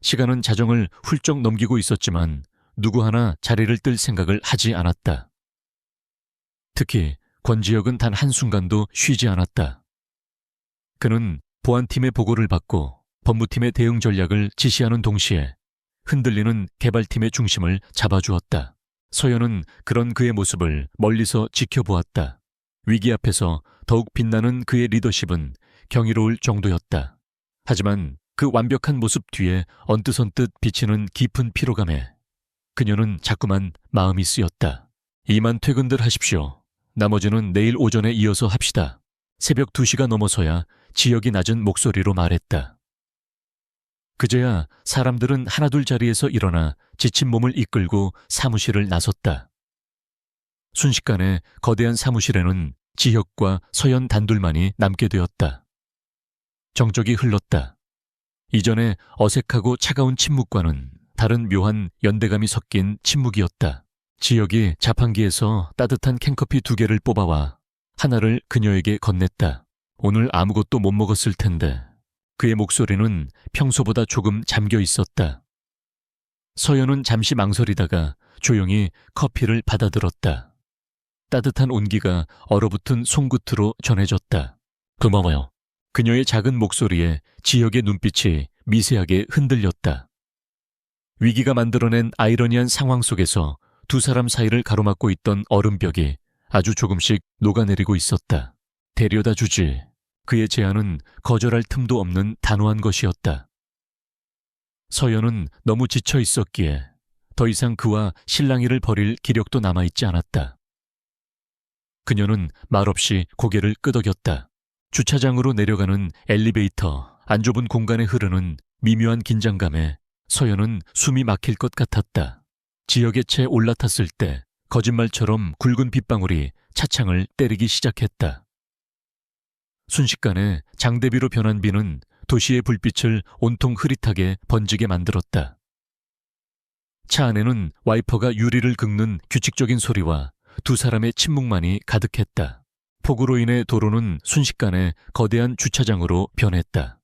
시간은 자정을 훌쩍 넘기고 있었지만 누구 하나 자리를 뜰 생각을 하지 않았다. 특히 권지혁은 단 한순간도 쉬지 않았다. 그는 보안팀의 보고를 받고 법무팀의 대응 전략을 지시하는 동시에 흔들리는 개발팀의 중심을 잡아주었다. 서연은 그런 그의 모습을 멀리서 지켜보았다. 위기 앞에서 더욱 빛나는 그의 리더십은 경이로울 정도였다. 하지만 그 완벽한 모습 뒤에 언뜻언뜻 비치는 깊은 피로감에 그녀는 자꾸만 마음이 쓰였다. 이만 퇴근들 하십시오. 나머지는 내일 오전에 이어서 합시다. 새벽 2시가 넘어서야 지역이 낮은 목소리로 말했다. 그제야 사람들은 하나둘 자리에서 일어나 지친 몸을 이끌고 사무실을 나섰다. 순식간에 거대한 사무실에는 지혁과 서연 단둘만이 남게 되었다. 정적이 흘렀다. 이전에 어색하고 차가운 침묵과는 다른 묘한 연대감이 섞인 침묵이었다. 지혁이 자판기에서 따뜻한 캔커피 2개를 뽑아와 하나를 그녀에게 건넸다. 오늘 아무것도 못 먹었을 텐데. 그의 목소리는 평소보다 조금 잠겨 있었다. 서연은 잠시 망설이다가 조용히 커피를 받아들었다. 따뜻한 온기가 얼어붙은 손끝으로 전해졌다. 고마워요. 그녀의 작은 목소리에 지혁의 눈빛이 미세하게 흔들렸다. 위기가 만들어낸 아이러니한 상황 속에서 두 사람 사이를 가로막고 있던 얼음벽이 아주 조금씩 녹아내리고 있었다. 데려다 주지. 그의 제안은 거절할 틈도 없는 단호한 것이었다. 서연은 너무 지쳐 있었기에 더 이상 그와 실랑이를 벌일 기력도 남아있지 않았다. 그녀는 말없이 고개를 끄덕였다. 주차장으로 내려가는 엘리베이터 안 좁은 공간에 흐르는 미묘한 긴장감에 서연은 숨이 막힐 것 같았다. 지역에 채 올라탔을 때 거짓말처럼 굵은 빗방울이 차창을 때리기 시작했다. 순식간에 장대비로 변한 비는 도시의 불빛을 온통 흐릿하게 번지게 만들었다. 차 안에는 와이퍼가 유리를 긁는 규칙적인 소리와 두 사람의 침묵만이 가득했다. 폭우로 인해 도로는 순식간에 거대한 주차장으로 변했다.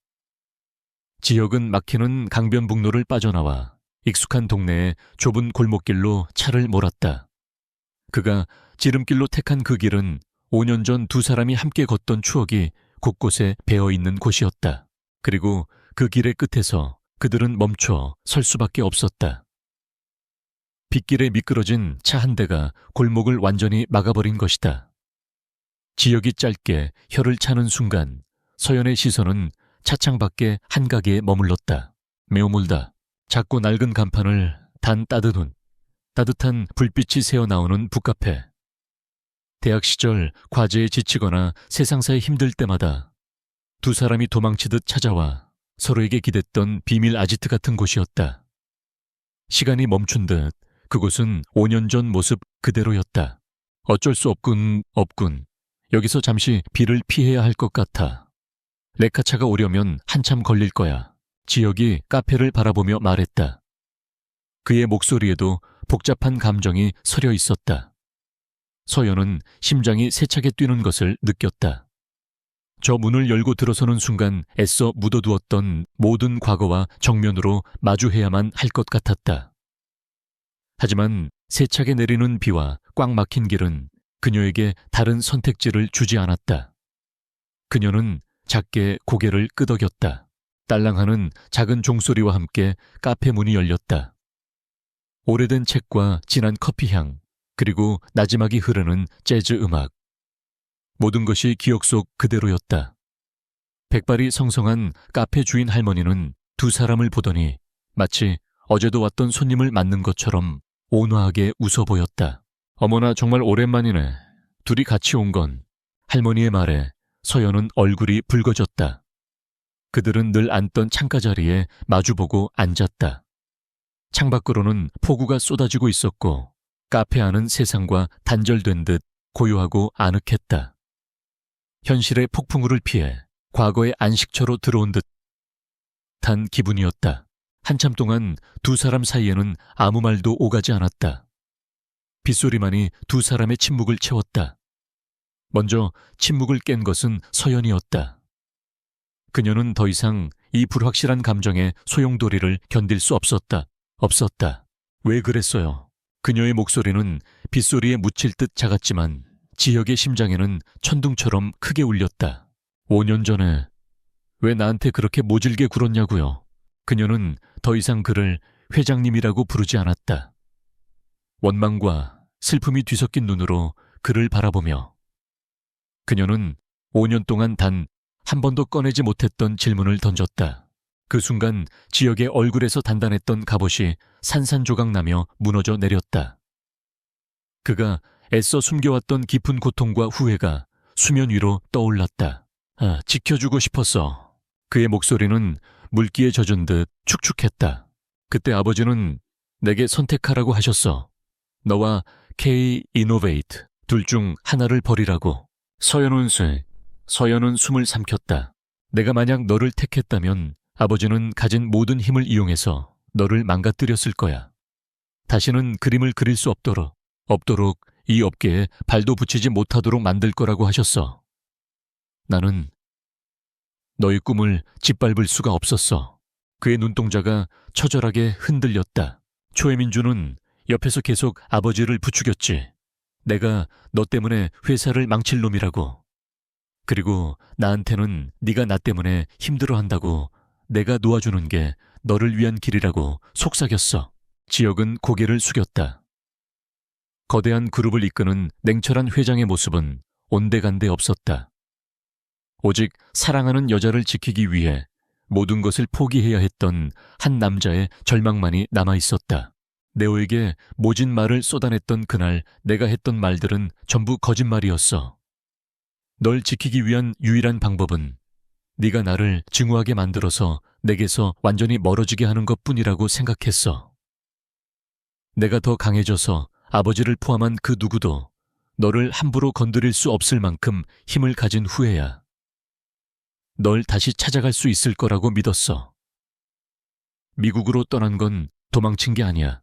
지역은 막히는 강변북로를 빠져나와 익숙한 동네의 좁은 골목길로 차를 몰았다. 그가 지름길로 택한 그 길은 5년 전 두 사람이 함께 걷던 추억이 곳곳에 배어있는 곳이었다. 그리고 그 길의 끝에서 그들은 멈춰 설 수밖에 없었다. 빗길에 미끄러진 차 한 대가 골목을 완전히 막아버린 것이다. 지역이 짧게 혀를 차는 순간 서연의 시선은 차창 밖에 한 가게에 머물렀다. 매우물다. 작고 낡은 간판을 단 따뜻한 불빛이 새어나오는 북카페. 대학 시절 과제에 지치거나 세상사에 힘들 때마다 두 사람이 도망치듯 찾아와 서로에게 기댔던 비밀 아지트 같은 곳이었다. 시간이 멈춘 듯 그곳은 5년 전 모습 그대로였다. 어쩔 수 없군. 여기서 잠시 비를 피해야 할 것 같아. 레카차가 오려면 한참 걸릴 거야. 지혁이 카페를 바라보며 말했다. 그의 목소리에도 복잡한 감정이 서려 있었다. 서연은 심장이 세차게 뛰는 것을 느꼈다. 저 문을 열고 들어서는 순간 애써 묻어두었던 모든 과거와 정면으로 마주해야만 할 것 같았다. 하지만 세차게 내리는 비와 꽉 막힌 길은 그녀에게 다른 선택지를 주지 않았다. 그녀는 작게 고개를 끄덕였다. 딸랑하는 작은 종소리와 함께 카페 문이 열렸다. 오래된 책과 진한 커피향, 그리고 나지막이 흐르는 재즈 음악. 모든 것이 기억 속 그대로였다. 백발이 성성한 카페 주인 할머니는 두 사람을 보더니 마치 어제도 왔던 손님을 맞는 것처럼 온화하게 웃어 보였다. 어머나 정말 오랜만이네. 둘이 같이 온 건. 할머니의 말에 서연은 얼굴이 붉어졌다. 그들은 늘 앉던 창가 자리에 마주보고 앉았다. 창밖으로는 폭우가 쏟아지고 있었고 카페 안은 세상과 단절된 듯 고요하고 아늑했다. 현실의 폭풍우를 피해 과거의 안식처로 들어온 듯한 기분이었다. 한참 동안 두 사람 사이에는 아무 말도 오가지 않았다. 빗소리만이 두 사람의 침묵을 채웠다. 먼저 침묵을 깬 것은 서연이었다. 그녀는 더 이상 이 불확실한 감정의 소용돌이를 견딜 수 없었다. 왜 그랬어요? 그녀의 목소리는 빗소리에 묻힐 듯 작았지만 지혁의 심장에는 천둥처럼 크게 울렸다. 5년 전에 왜 나한테 그렇게 모질게 굴었냐고요. 그녀는 더 이상 그를 회장님이라고 부르지 않았다. 원망과 슬픔이 뒤섞인 눈으로 그를 바라보며 그녀는 5년 동안 단 한 번도 꺼내지 못했던 질문을 던졌다. 그 순간 지혁의 얼굴에서 단단했던 갑옷이 산산조각나며 무너져 내렸다. 그가 애써 숨겨왔던 깊은 고통과 후회가 수면 위로 떠올랐다. 지켜주고 싶었어. 그의 목소리는 물기에 젖은 듯 축축했다. 그때 아버지는 내게 선택하라고 하셨어. 너와 K-Innovate 둘 중 하나를 버리라고. 서연은 숨을 삼켰다. 내가 만약 너를 택했다면 아버지는 가진 모든 힘을 이용해서 너를 망가뜨렸을 거야. 다시는 그림을 그릴 수 없도록 이 업계에 발도 붙이지 못하도록 만들 거라고 하셨어. 나는 너의 꿈을 짓밟을 수가 없었어. 그의 눈동자가 처절하게 흔들렸다. 초혜민주는 옆에서 계속 아버지를 부추겼지. 내가 너 때문에 회사를 망칠 놈이라고. 그리고 나한테는 네가 나 때문에 힘들어한다고 내가 놓아주는 게 너를 위한 길이라고 속삭였어. 지혁은 고개를 숙였다. 거대한 그룹을 이끄는 냉철한 회장의 모습은 온데간데 없었다. 오직 사랑하는 여자를 지키기 위해 모든 것을 포기해야 했던 한 남자의 절망만이 남아있었다. 네오에게 모진 말을 쏟아냈던 그날 내가 했던 말들은 전부 거짓말이었어. 널 지키기 위한 유일한 방법은 네가 나를 증오하게 만들어서 내게서 완전히 멀어지게 하는 것뿐이라고 생각했어. 내가 더 강해져서 아버지를 포함한 그 누구도 너를 함부로 건드릴 수 없을 만큼 힘을 가진 후에야 널 다시 찾아갈 수 있을 거라고 믿었어. 미국으로 떠난 건 도망친 게 아니야.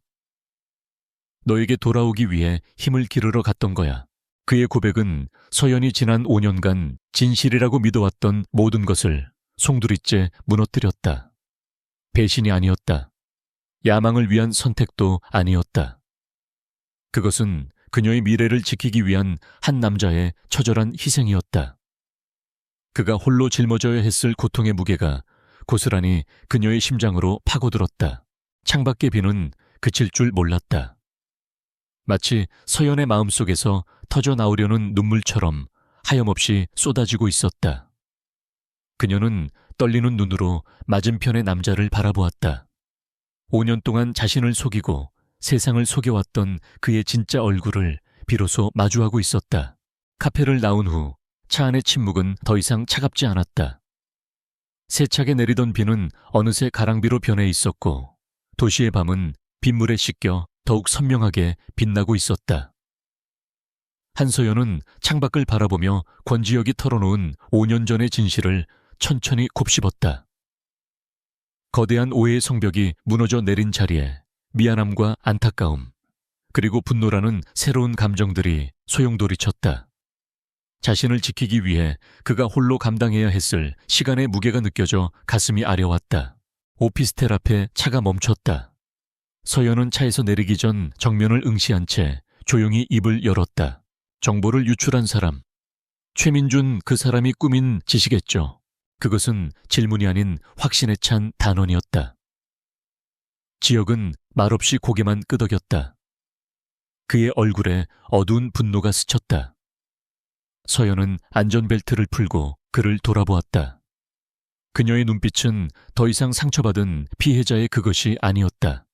너에게 돌아오기 위해 힘을 기르러 갔던 거야. 그의 고백은 서연이 지난 5년간 진실이라고 믿어왔던 모든 것을 송두리째 무너뜨렸다. 배신이 아니었다. 야망을 위한 선택도 아니었다. 그것은 그녀의 미래를 지키기 위한 한 남자의 처절한 희생이었다. 그가 홀로 짊어져야 했을 고통의 무게가 고스란히 그녀의 심장으로 파고들었다. 창밖의 비는 그칠 줄 몰랐다. 마치 서연의 마음속에서 터져 나오려는 눈물처럼 하염없이 쏟아지고 있었다. 그녀는 떨리는 눈으로 맞은편의 남자를 바라보았다. 5년 동안 자신을 속이고 세상을 속여왔던 그의 진짜 얼굴을 비로소 마주하고 있었다. 카페를 나온 후 차 안의 침묵은 더 이상 차갑지 않았다. 세차게 내리던 비는 어느새 가랑비로 변해 있었고 도시의 밤은 빗물에 씻겨 더욱 선명하게 빛나고 있었다. 한서연은 창밖을 바라보며 권지혁이 털어놓은 5년 전의 진실을 천천히 곱씹었다. 거대한 오해의 성벽이 무너져 내린 자리에 미안함과 안타까움, 그리고 분노라는 새로운 감정들이 소용돌이쳤다. 자신을 지키기 위해 그가 홀로 감당해야 했을 시간의 무게가 느껴져 가슴이 아려왔다. 오피스텔 앞에 차가 멈췄다. 서연은 차에서 내리기 전 정면을 응시한 채 조용히 입을 열었다. 정보를 유출한 사람. 최민준 그 사람이 꾸민 짓이겠죠. 그것은 질문이 아닌 확신에 찬 단언이었다. 지혁은 말없이 고개만 끄덕였다. 그의 얼굴에 어두운 분노가 스쳤다. 서연은 안전벨트를 풀고 그를 돌아보았다. 그녀의 눈빛은 더 이상 상처받은 피해자의 그것이 아니었다.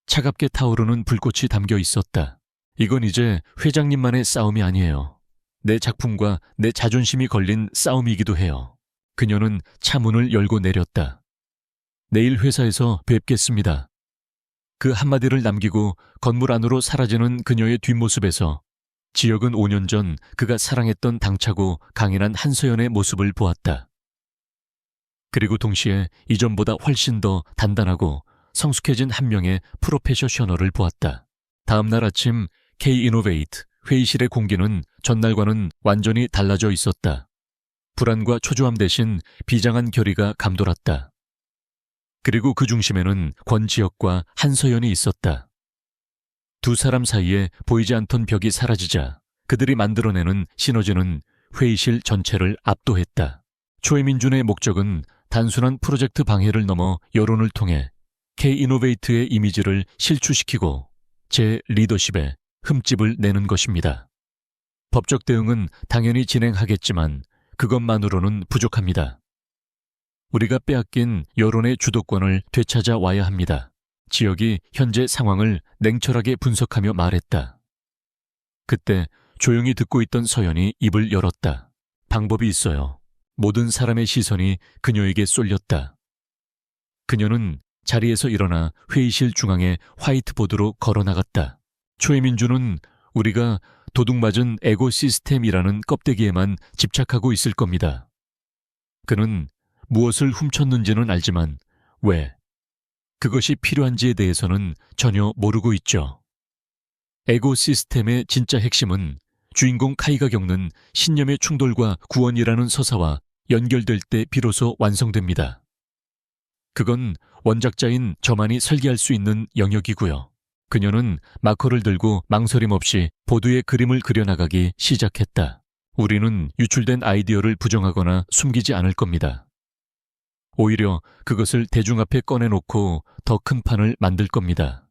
차갑게 타오르는 불꽃이 담겨 있었다. 이건 이제 회장님만의 싸움이 아니에요. 내 작품과 내 자존심이 걸린 싸움이기도 해요. 그녀는 차 문을 열고 내렸다. 내일 회사에서 뵙겠습니다. 그 한마디를 남기고 건물 안으로 사라지는 그녀의 뒷모습에서 지혁은 5년 전 그가 사랑했던 당차고 강인한 한서연의 모습을 보았다. 그리고 동시에 이전보다 훨씬 더 단단하고 성숙해진 한 명의 프로페셔널을 보았다. 다음 날 아침 K-이노베이트 회의실의 공기는 전날과는 완전히 달라져 있었다. 불안과 초조함 대신 비장한 결의가 감돌았다. 그리고 그 중심에는 권지혁과 한서연이 있었다. 두 사람 사이에 보이지 않던 벽이 사라지자 그들이 만들어내는 시너지는 회의실 전체를 압도했다. 초해민준의 목적은 단순한 프로젝트 방해를 넘어 여론을 통해 K-이노베이트의 이미지를 실추시키고 제 리더십에 흠집을 내는 것입니다. 법적 대응은 당연히 진행하겠지만 그것만으로는 부족합니다. 우리가 빼앗긴 여론의 주도권을 되찾아 와야 합니다. 지혁이 현재 상황을 냉철하게 분석하며 말했다. 그때 조용히 듣고 있던 서연이 입을 열었다. 방법이 있어요. 모든 사람의 시선이 그녀에게 쏠렸다. 그녀는 자리에서 일어나 회의실 중앙에 화이트보드로 걸어나갔다. 초해민주는 우리가 도둑맞은 에고 시스템이라는 껍데기에만 집착하고 있을 겁니다. 그는 무엇을 훔쳤는지는 알지만 왜 그것이 필요한지에 대해서는 전혀 모르고 있죠. 에고 시스템의 진짜 핵심은 주인공 카이가 겪는 신념의 충돌과 구원이라는 서사와 연결될 때 비로소 완성됩니다. 그건 원작자인 저만이 설계할 수 있는 영역이고요. 그녀는 마커를 들고 망설임 없이 보드에 그림을 그려나가기 시작했다. 우리는 유출된 아이디어를 부정하거나 숨기지 않을 겁니다. 오히려 그것을 대중 앞에 꺼내놓고 더 큰 판을 만들 겁니다.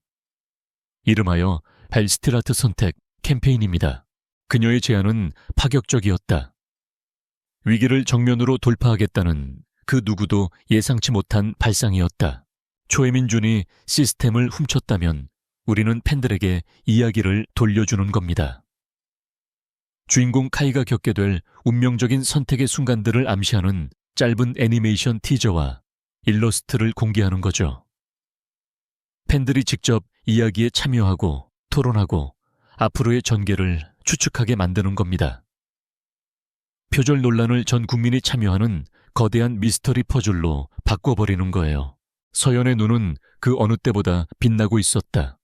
이름하여 벨스트라트 선택 캠페인입니다. 그녀의 제안은 파격적이었다. 위기를 정면으로 돌파하겠다는 그 누구도 예상치 못한 발상이었다. 초해민준이 시스템을 훔쳤다면 우리는 팬들에게 이야기를 돌려주는 겁니다. 주인공 카이가 겪게 될 운명적인 선택의 순간들을 암시하는 짧은 애니메이션 티저와 일러스트를 공개하는 거죠. 팬들이 직접 이야기에 참여하고 토론하고 앞으로의 전개를 추측하게 만드는 겁니다. 표절 논란을 전 국민이 참여하는 거대한 미스터리 퍼즐로 바꿔버리는 거예요. 서연의 눈은 그 어느 때보다 빛나고 있었다.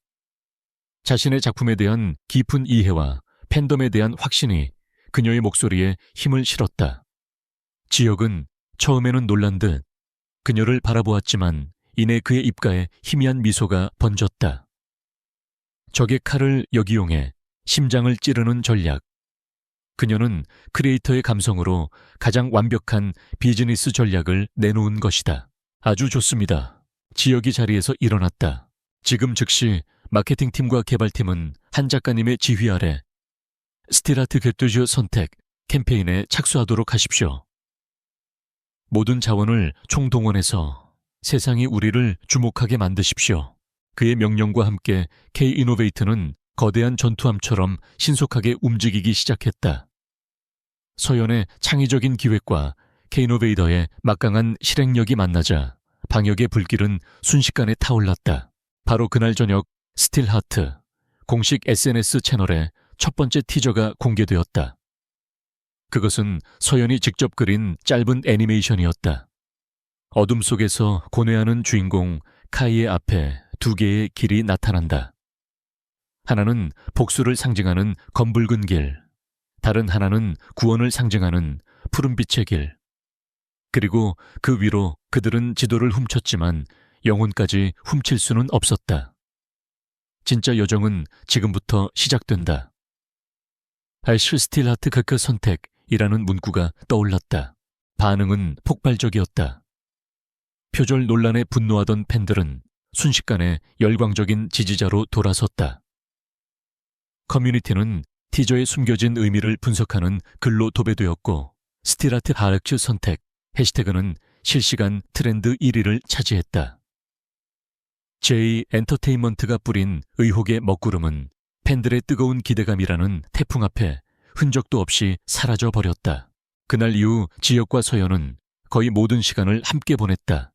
자신의 작품에 대한 깊은 이해와 팬덤에 대한 확신이 그녀의 목소리에 힘을 실었다. 지혁은 처음에는 놀란 듯 그녀를 바라보았지만 이내 그의 입가에 희미한 미소가 번졌다. 적의 칼을 역이용해 심장을 찌르는 전략. 그녀는 크리에이터의 감성으로 가장 완벽한 비즈니스 전략을 내놓은 것이다. 아주 좋습니다. 지혁이 자리에서 일어났다. 지금 즉시 마케팅팀과 개발팀은 한 작가님의 지휘 아래 스티라트 겟두지오 선택 캠페인에 착수하도록 하십시오. 모든 자원을 총동원해서 세상이 우리를 주목하게 만드십시오. 그의 명령과 함께 K-이노베이트는 거대한 전투함처럼 신속하게 움직이기 시작했다. 서연의 창의적인 기획과 K-이노베이터의 막강한 실행력이 만나자 방역의 불길은 순식간에 타올랐다. 바로 그날 저녁 스틸하트 공식 SNS 채널에 첫 번째 티저가 공개되었다. 그것은 서연이 직접 그린 짧은 애니메이션이었다. 어둠 속에서 고뇌하는 주인공 카이의 앞에 두 개의 길이 나타난다. 하나는 복수를 상징하는 검붉은 길, 다른 하나는 구원을 상징하는 푸른빛의 길. 그리고 그 위로 그들은 지도를 훔쳤지만 영혼까지 훔칠 수는 없었다. 진짜 여정은 지금부터 시작된다. 알슈 스틸하트 크크 선택이라는 문구가 떠올랐다. 반응은 폭발적이었다. 표절 논란에 분노하던 팬들은 순식간에 열광적인 지지자로 돌아섰다. 커뮤니티는 티저에 숨겨진 의미를 분석하는 글로 도배되었고 스틸하트 하르츠 선택 해시태그는 실시간 트렌드 1위를 차지했다. J 엔터테인먼트가 뿌린 의혹의 먹구름은 팬들의 뜨거운 기대감이라는 태풍 앞에 흔적도 없이 사라져버렸다. 그날 이후 지역과 서연은 거의 모든 시간을 함께 보냈다.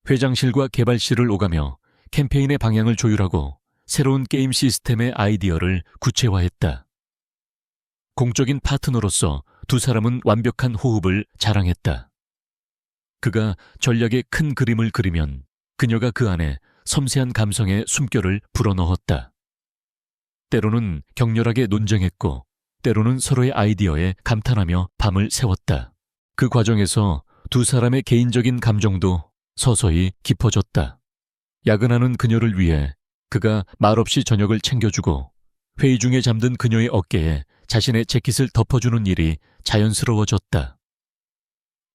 회장실과 개발실을 오가며 캠페인의 방향을 조율하고 새로운 게임 시스템의 아이디어를 구체화했다. 공적인 파트너로서 두 사람은 완벽한 호흡을 자랑했다. 그가 전략의 큰 그림을 그리면 그녀가 그 안에 섬세한 감성의 숨결을 불어넣었다. 때로는 격렬하게 논쟁했고 때로는 서로의 아이디어에 감탄하며 밤을 새웠다. 그 과정에서 두 사람의 개인적인 감정도 서서히 깊어졌다. 야근하는 그녀를 위해 그가 말없이 저녁을 챙겨주고 회의 중에 잠든 그녀의 어깨에 자신의 재킷을 덮어주는 일이 자연스러워졌다.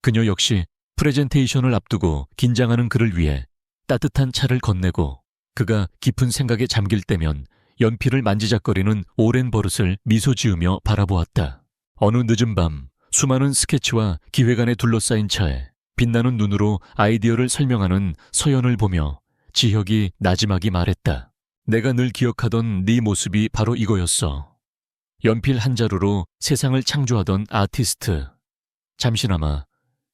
그녀 역시 프레젠테이션을 앞두고 긴장하는 그를 위해 따뜻한 차를 건네고 그가 깊은 생각에 잠길 때면 연필을 만지작거리는 오랜 버릇을 미소 지으며 바라보았다. 어느 늦은 밤 수많은 스케치와 기획안에 둘러싸인 차에 빛나는 눈으로 아이디어를 설명하는 서연을 보며 지혁이 나지막이 말했다. 내가 늘 기억하던 네 모습이 바로 이거였어. 연필 한 자루로 세상을 창조하던 아티스트. 잠시나마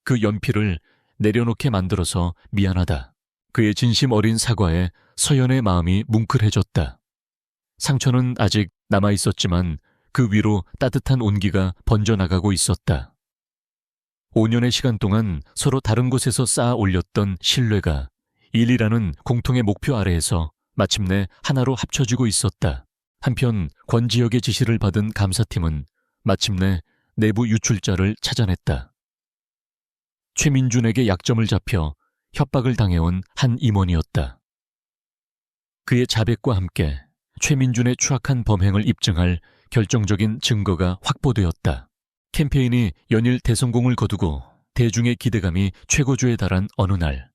그 연필을 내려놓게 만들어서 미안하다. 그의 진심 어린 사과에 서연의 마음이 뭉클해졌다. 상처는 아직 남아있었지만 그 위로 따뜻한 온기가 번져나가고 있었다. 5년의 시간 동안 서로 다른 곳에서 쌓아 올렸던 신뢰가 일이라는 공통의 목표 아래에서 마침내 하나로 합쳐지고 있었다. 한편 권지혁의 지시를 받은 감사팀은 마침내 내부 유출자를 찾아냈다. 최민준에게 약점을 잡혀 협박을 당해온 한 임원이었다. 그의 자백과 함께 최민준의 추악한 범행을 입증할 결정적인 증거가 확보되었다. 캠페인이 연일 대성공을 거두고 대중의 기대감이 최고조에 달한 어느 날,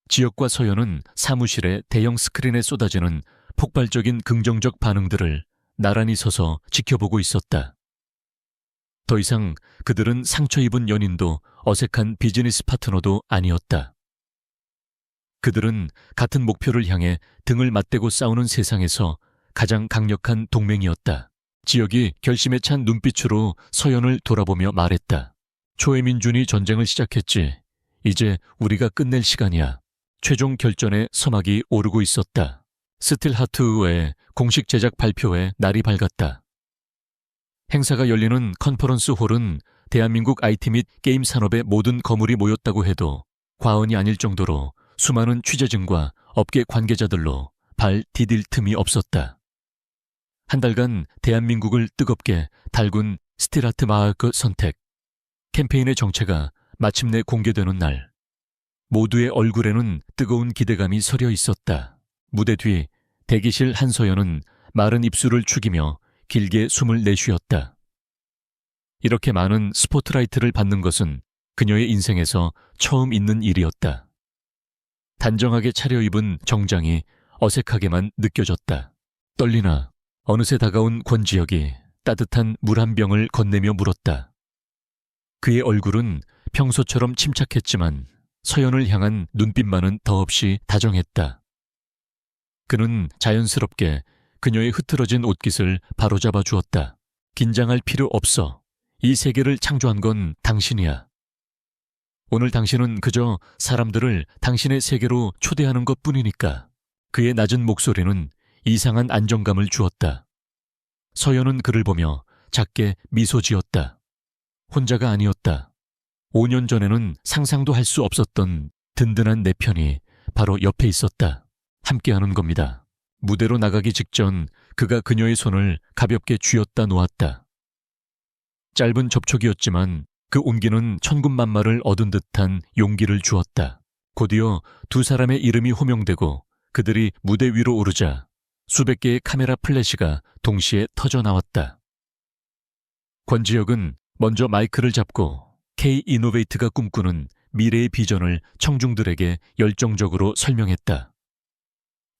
지역과 서연은 사무실에 대형 스크린에 쏟아지는 폭발적인 긍정적 반응들을 나란히 서서 지켜보고 있었다. 더 이상 그들은 상처 입은 연인도 어색한 비즈니스 파트너도 아니었다. 그들은 같은 목표를 향해 등을 맞대고 싸우는 세상에서 가장 강력한 동맹이었다. 지역이 결심에 찬 눈빛으로 서연을 돌아보며 말했다. 초해민준이 전쟁을 시작했지. 이제 우리가 끝낼 시간이야. 최종 결전의 서막이 오르고 있었다. 스틸하트의 공식 제작 발표회 날이 밝았다. 행사가 열리는 컨퍼런스 홀은 대한민국 IT 및 게임 산업의 모든 거물이 모였다고 해도 과언이 아닐 정도로 수많은 취재진과 업계 관계자들로 발 디딜 틈이 없었다. 한 달간 대한민국을 뜨겁게 달군 스틸하트 마하크 선택 캠페인의 정체가 마침내 공개되는 날, 모두의 얼굴에는 뜨거운 기대감이 서려 있었다. 무대 뒤 대기실 한서연은 마른 입술을 축이며 길게 숨을 내쉬었다. 이렇게 많은 스포트라이트를 받는 것은 그녀의 인생에서 처음 있는 일이었다. 단정하게 차려입은 정장이 어색하게만 느껴졌다. 떨리나 어느새 다가온 권지혁이 따뜻한 물 한 병을 건네며 물었다. 그의 얼굴은 평소처럼 침착했지만 서연을 향한 눈빛만은 더없이 다정했다. 그는 자연스럽게 그녀의 흐트러진 옷깃을 바로잡아 주었다. 긴장할 필요 없어. 이 세계를 창조한 건 당신이야. 오늘 당신은 그저 사람들을 당신의 세계로 초대하는 것뿐이니까. 그의 낮은 목소리는 이상한 안정감을 주었다. 서연은 그를 보며 작게 미소 지었다. 혼자가 아니었다. 5년 전에는 상상도 할 수 없었던 든든한 내 편이 바로 옆에 있었다. 함께하는 겁니다. 무대로 나가기 직전 그가 그녀의 손을 가볍게 쥐었다 놓았다. 짧은 접촉이었지만 그 온기는 천군만마를 얻은 듯한 용기를 주었다. 곧이어 두 사람의 이름이 호명되고 그들이 무대 위로 오르자 수백 개의 카메라 플래시가 동시에 터져 나왔다. 권지혁은 먼저 마이크를 잡고 K-이노베이트가 꿈꾸는 미래의 비전을 청중들에게 열정적으로 설명했다.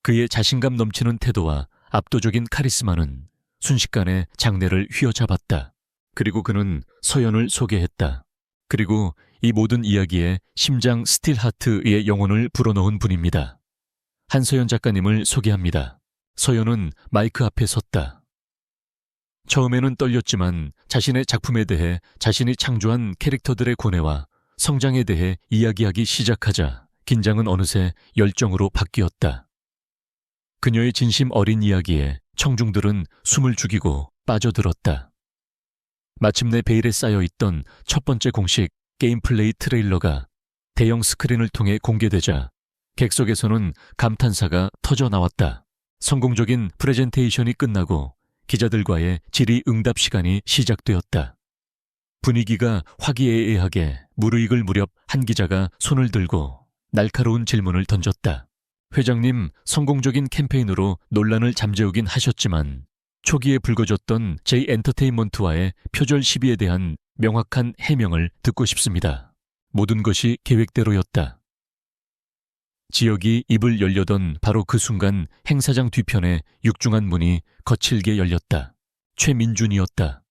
그의 자신감 넘치는 태도와 압도적인 카리스마는 순식간에 장내를 휘어잡았다. 그리고 그는 서연을 소개했다. 그리고 이 모든 이야기에 심장 스틸하트의 영혼을 불어넣은 분입니다. 한서연 작가님을 소개합니다. 서연은 마이크 앞에 섰다. 처음에는 떨렸지만 자신의 작품에 대해 자신이 창조한 캐릭터들의 고뇌와 성장에 대해 이야기하기 시작하자 긴장은 어느새 열정으로 바뀌었다. 그녀의 진심 어린 이야기에 청중들은 숨을 죽이고 빠져들었다. 마침내 베일에 쌓여있던 첫 번째 공식 게임 플레이 트레일러가 대형 스크린을 통해 공개되자 객석에서는 감탄사가 터져 나왔다. 성공적인 프레젠테이션이 끝나고 기자들과의 질의응답 시간이 시작되었다. 분위기가 화기애애하게 무르익을 무렵 한 기자가 손을 들고 날카로운 질문을 던졌다. 회장님, 성공적인 캠페인으로 논란을 잠재우긴 하셨지만 초기에 불거졌던 J엔터테인먼트와의 표절 시비에 대한 명확한 해명을 듣고 싶습니다. 모든 것이 계획대로였다. 지혁이 입을 열려던 바로 그 순간 행사장 뒤편에 육중한 문이 거칠게 열렸다. 최민준이었다.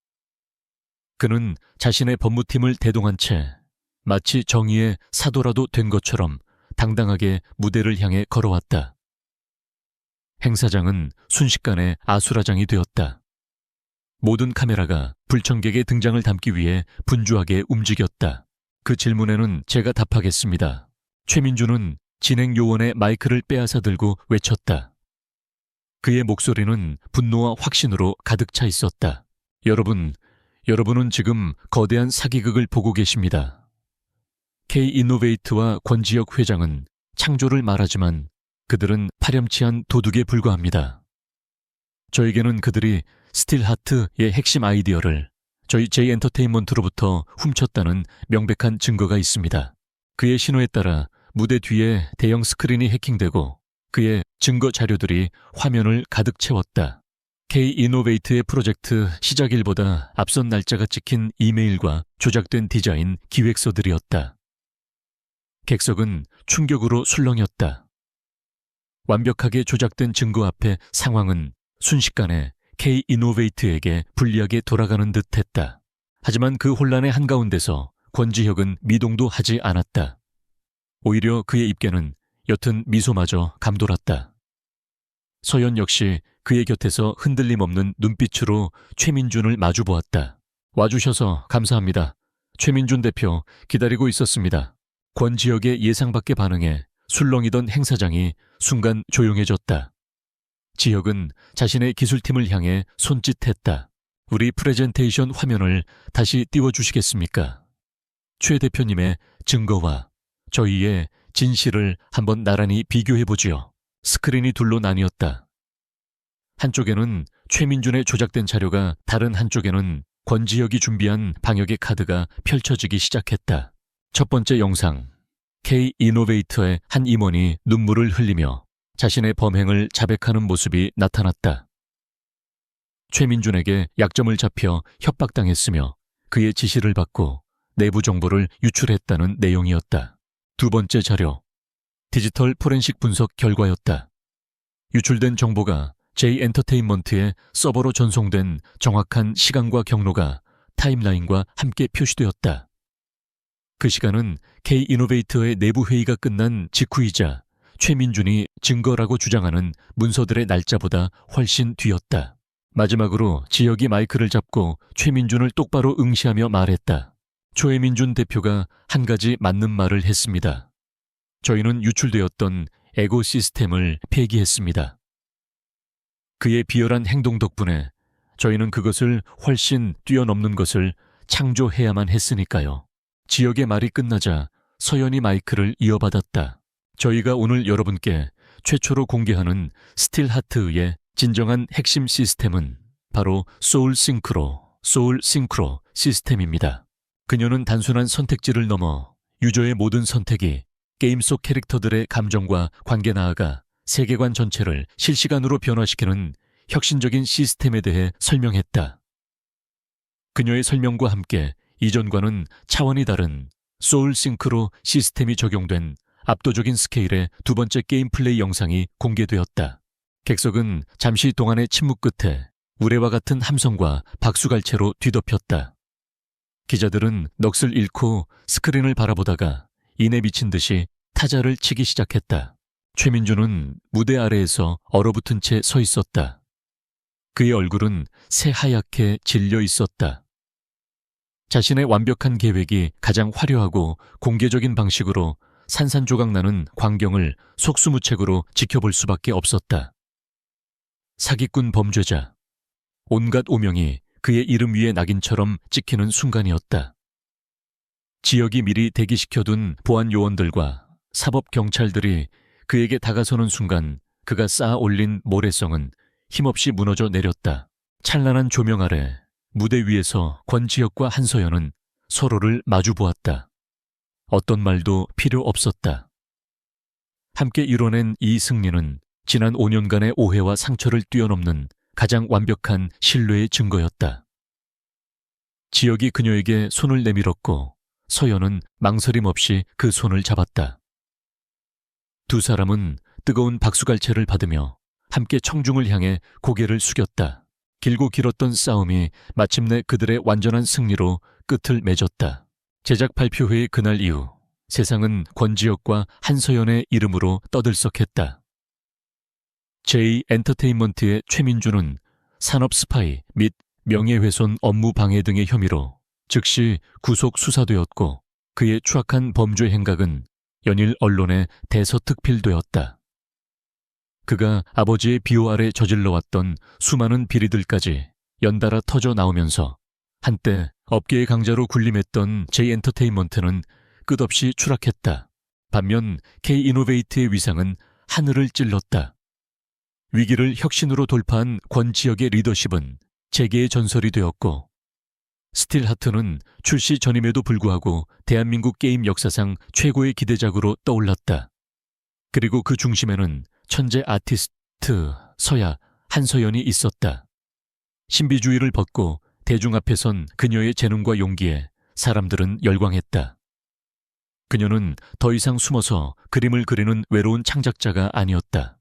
그는 자신의 법무팀을 대동한 채 마치 정의의 사도라도 된 것처럼 당당하게 무대를 향해 걸어왔다. 행사장은 순식간에 아수라장이 되었다. 모든 카메라가 불청객의 등장을 담기 위해 분주하게 움직였다. 그 질문에는 제가 답하겠습니다. 최민준은 진행 요원의 마이크를 빼앗아 들고 외쳤다. 그의 목소리는 분노와 확신으로 가득 차 있었다. 여러분은 지금 거대한 사기극을 보고 계십니다. K-이노베이트와 권지혁 회장은 창조를 말하지만 그들은 파렴치한 도둑에 불과합니다. 저에게는 그들이 스틸하트의 핵심 아이디어를 저희 J엔터테인먼트로부터 훔쳤다는 명백한 증거가 있습니다. 그의 신호에 따라 무대 뒤에 대형 스크린이 해킹되고 그의 증거 자료들이 화면을 가득 채웠다. K-이노베이트의 프로젝트 시작일보다 앞선 날짜가 찍힌 이메일과 조작된 디자인, 기획서들이었다. 객석은 충격으로 술렁였다. 완벽하게 조작된 증거 앞에 상황은 순식간에 K-이노베이트에게 불리하게 돌아가는 듯했다. 하지만 그 혼란의 한가운데서 권지혁은 미동도 하지 않았다. 오히려 그의 입계는 옅은 미소마저 감돌았다. 서연 역시 그의 곁에서 흔들림 없는 눈빛으로 최민준을 마주보았다. 와주셔서 감사합니다. 최민준 대표 기다리고 있었습니다. 권지혁의 예상 밖의 반응에 술렁이던 행사장이 순간 조용해졌다. 지혁은 자신의 기술팀을 향해 손짓했다. 우리 프레젠테이션 화면을 다시 띄워주시겠습니까? 최 대표님의 증거와 저희의 진실을 한번 나란히 비교해보지요. 스크린이 둘로 나뉘었다. 한쪽에는 최민준의 조작된 자료가, 다른 한쪽에는 권지혁이 준비한 방역의 카드가 펼쳐지기 시작했다. 첫 번째 영상. K-이노베이터의 한 임원이 눈물을 흘리며 자신의 범행을 자백하는 모습이 나타났다. 최민준에게 약점을 잡혀 협박당했으며 그의 지시를 받고 내부 정보를 유출했다는 내용이었다. 두 번째 자료. 디지털 포렌식 분석 결과였다. 유출된 정보가 J엔터테인먼트의 서버로 전송된 정확한 시간과 경로가 타임라인과 함께 표시되었다. 그 시간은 K이노베이터의 내부 회의가 끝난 직후이자 최민준이 증거라고 주장하는 문서들의 날짜보다 훨씬 뒤였다. 마지막으로 지혁이 마이크를 잡고 최민준을 똑바로 응시하며 말했다. 최민준 대표가 한 가지 맞는 말을 했습니다. 저희는 유출되었던 에고 시스템을 폐기했습니다. 그의 비열한 행동 덕분에 저희는 그것을 훨씬 뛰어넘는 것을 창조해야만 했으니까요. 지역의 말이 끝나자 서연이 마이크를 이어받았다. 저희가 오늘 여러분께 최초로 공개하는 스틸하트의 진정한 핵심 시스템은 바로 소울 싱크로 시스템입니다. 그녀는 단순한 선택지를 넘어 유저의 모든 선택이 게임 속 캐릭터들의 감정과 관계 나아가 세계관 전체를 실시간으로 변화시키는 혁신적인 시스템에 대해 설명했다. 그녀의 설명과 함께 이전과는 차원이 다른 소울 싱크로 시스템이 적용된 압도적인 스케일의 두 번째 게임 플레이 영상이 공개되었다. 객석은 잠시 동안의 침묵 끝에 우레와 같은 함성과 박수갈채로 뒤덮였다. 기자들은 넋을 잃고 스크린을 바라보다가 인에 미친 듯이 타자를 치기 시작했다. 최민준은 무대 아래에서 얼어붙은 채 서 있었다. 그의 얼굴은 새하얗게 질려 있었다. 자신의 완벽한 계획이 가장 화려하고 공개적인 방식으로 산산조각나는 광경을 속수무책으로 지켜볼 수밖에 없었다. 사기꾼 범죄자. 온갖 오명이 그의 이름 위에 낙인처럼 찍히는 순간이었다. 지역이 미리 대기시켜둔 보안 요원들과 사법 경찰들이 그에게 다가서는 순간 그가 쌓아 올린 모래성은 힘없이 무너져 내렸다. 찬란한 조명 아래 무대 위에서 권지혁과 한서연은 서로를 마주보았다. 어떤 말도 필요 없었다. 함께 이뤄낸 이 승리는 지난 5년간의 오해와 상처를 뛰어넘는 가장 완벽한 신뢰의 증거였다. 지혁이 그녀에게 손을 내밀었고 서연은 망설임 없이 그 손을 잡았다. 두 사람은 뜨거운 박수갈채를 받으며 함께 청중을 향해 고개를 숙였다. 길고 길었던 싸움이 마침내 그들의 완전한 승리로 끝을 맺었다. 제작 발표회의 그날 이후 세상은 권지혁과 한서연의 이름으로 떠들썩했다. J 엔터테인먼트의 최민준은 산업 스파이 및 명예훼손 업무 방해 등의 혐의로 즉시 구속 수사되었고 그의 추악한 범죄 행각은 연일 언론에 대서특필되었다. 그가 아버지의 비호 아래 저질러왔던 수많은 비리들까지 연달아 터져 나오면서 한때 업계의 강자로 군림했던 J엔터테인먼트는 끝없이 추락했다. 반면 K이노베이트의 위상은 하늘을 찔렀다. 위기를 혁신으로 돌파한 권지혁의 리더십은 재계의 전설이 되었고 스틸하트는 출시 전임에도 불구하고 대한민국 게임 역사상 최고의 기대작으로 떠올랐다. 그리고 그 중심에는 천재 아티스트 서야 한서연이 있었다. 신비주의를 벗고 대중 앞에 선 그녀의 재능과 용기에 사람들은 열광했다. 그녀는 더 이상 숨어서 그림을 그리는 외로운 창작자가 아니었다.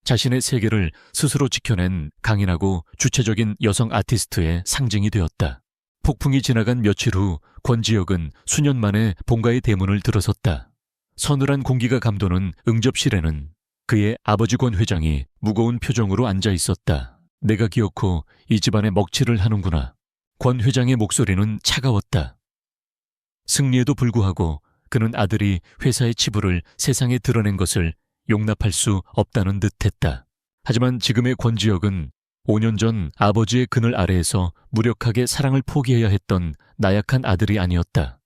자신의 세계를 스스로 지켜낸 강인하고 주체적인 여성 아티스트의 상징이 되었다. 폭풍이 지나간 며칠 후 권지혁은 수년 만에 본가의 대문을 들어섰다. 서늘한 공기가 감도는 응접실에는 그의 아버지 권 회장이 무거운 표정으로 앉아 있었다. 내가 기어코 이 집안에 먹칠을 하는구나. 권 회장의 목소리는 차가웠다. 승리에도 불구하고 그는 아들이 회사의 치부를 세상에 드러낸 것을 용납할 수 없다는 듯 했다. 하지만 지금의 권지혁은 5년 전 아버지의 그늘 아래에서 무력하게 사랑을 포기해야 했던 나약한 아들이 아니었다.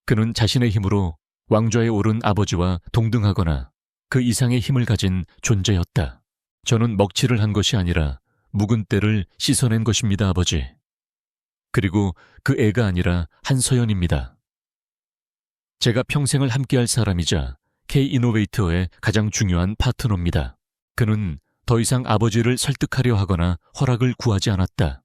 그는 자신의 힘으로 왕좌에 오른 아버지와 동등하거나 그 이상의 힘을 가진 존재였다. 저는 먹칠을 한 것이 아니라 묵은 때를 씻어낸 것입니다, 아버지. 그리고 그 애가 아니라 한서연입니다. 제가 평생을 함께할 사람이자 K이노베이터의 가장 중요한 파트너입니다. 그는 더 이상 아버지를 설득하려 하거나 허락을 구하지 않았다.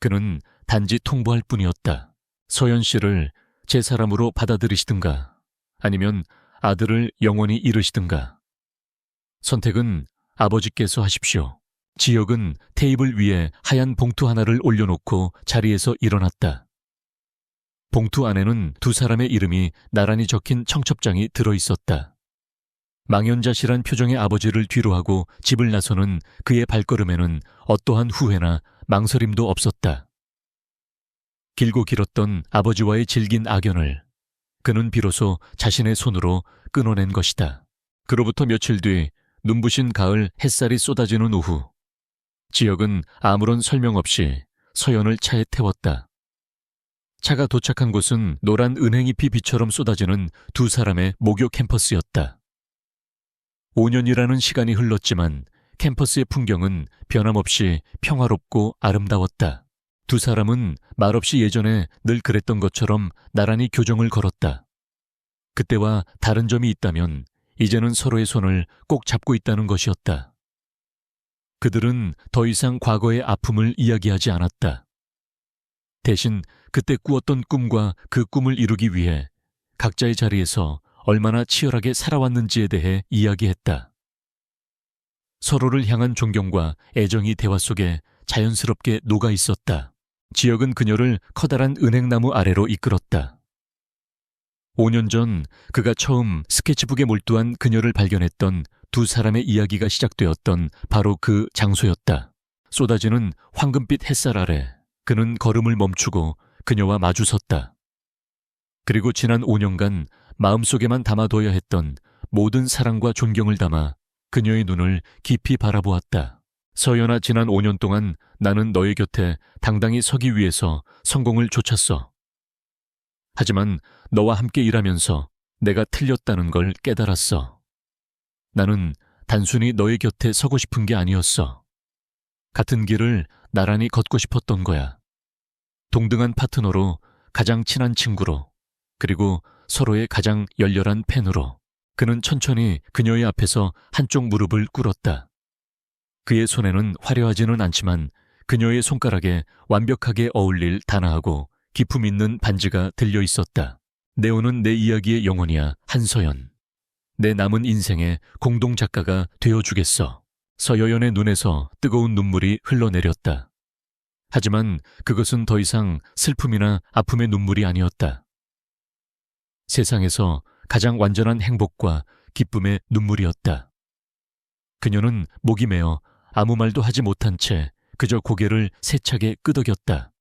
그는 단지 통보할 뿐이었다. 서연 씨를 제 사람으로 받아들이시든가 아니면 아들을 영원히 잃으시든가. 선택은 아버지께서 하십시오. 지혁은 테이블 위에 하얀 봉투 하나를 올려놓고 자리에서 일어났다. 봉투 안에는 두 사람의 이름이 나란히 적힌 청첩장이 들어있었다. 망연자실한 표정의 아버지를 뒤로하고 집을 나서는 그의 발걸음에는 어떠한 후회나 망설임도 없었다. 길고 길었던 아버지와의 질긴 악연을 그는 비로소 자신의 손으로 끊어낸 것이다. 그로부터 며칠 뒤 눈부신 가을 햇살이 쏟아지는 오후, 지역은 아무런 설명 없이 서연을 차에 태웠다. 차가 도착한 곳은 노란 은행잎이 비처럼 쏟아지는 두 사람의 모교 캠퍼스였다. 5년이라는 시간이 흘렀지만 캠퍼스의 풍경은 변함없이 평화롭고 아름다웠다. 두 사람은 말없이 예전에 늘 그랬던 것처럼 나란히 교정을 걸었다. 그때와 다른 점이 있다면 이제는 서로의 손을 꼭 잡고 있다는 것이었다. 그들은 더 이상 과거의 아픔을 이야기하지 않았다. 대신 그때 꾸었던 꿈과 그 꿈을 이루기 위해 각자의 자리에서 얼마나 치열하게 살아왔는지에 대해 이야기했다. 서로를 향한 존경과 애정이 대화 속에 자연스럽게 녹아 있었다. 지역은 그녀를 커다란 은행나무 아래로 이끌었다. 5년 전 그가 처음 스케치북에 몰두한 그녀를 발견했던 두 사람의 이야기가 시작되었던 바로 그 장소였다. 쏟아지는 황금빛 햇살 아래 그는 걸음을 멈추고 그녀와 마주섰다. 그리고 지난 5년간 마음속에만 담아둬야 했던 모든 사랑과 존경을 담아 그녀의 눈을 깊이 바라보았다. 서연아, 지난 5년 동안 나는 너의 곁에 당당히 서기 위해서 성공을 좇았어. 하지만 너와 함께 일하면서 내가 틀렸다는 걸 깨달았어. 나는 단순히 너의 곁에 서고 싶은 게 아니었어. 같은 길을 나란히 걷고 싶었던 거야. 동등한 파트너로, 가장 친한 친구로, 그리고 서로의 가장 열렬한 팬으로. 그는 천천히 그녀의 앞에서 한쪽 무릎을 꿇었다. 그의 손에는 화려하지는 않지만 그녀의 손가락에 완벽하게 어울릴 단아하고 기품 있는 반지가 들려 있었다. 네오는 내 이야기의 영혼이야, 한서연. 내 남은 인생의 공동 작가가 되어주겠어. 서여연의 눈에서 뜨거운 눈물이 흘러내렸다. 하지만 그것은 더 이상 슬픔이나 아픔의 눈물이 아니었다. 세상에서 가장 완전한 행복과 기쁨의 눈물이었다. 그녀는 목이 메어 아무 말도 하지 못한 채 그저 고개를 세차게 끄덕였다.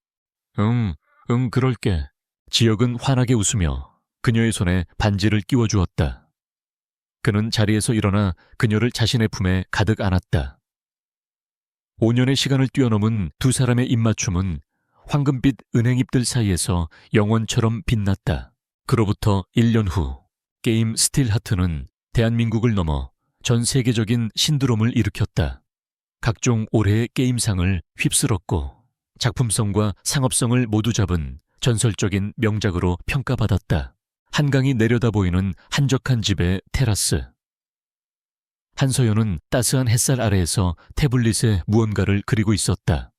그럴게. 지역은 환하게 웃으며 그녀의 손에 반지를 끼워주었다. 그는 자리에서 일어나 그녀를 자신의 품에 가득 안았다. 5년의 시간을 뛰어넘은 두 사람의 입맞춤은 황금빛 은행잎들 사이에서 영원처럼 빛났다. 그로부터 1년 후, 게임 스틸하트는 대한민국을 넘어 전 세계적인 신드롬을 일으켰다. 각종 올해의 게임상을 휩쓸었고 작품성과 상업성을 모두 잡은 전설적인 명작으로 평가받았다. 한강이 내려다 보이는 한적한 집의 테라스. 한서연은 따스한 햇살 아래에서 태블릿에 무언가를 그리고 있었다.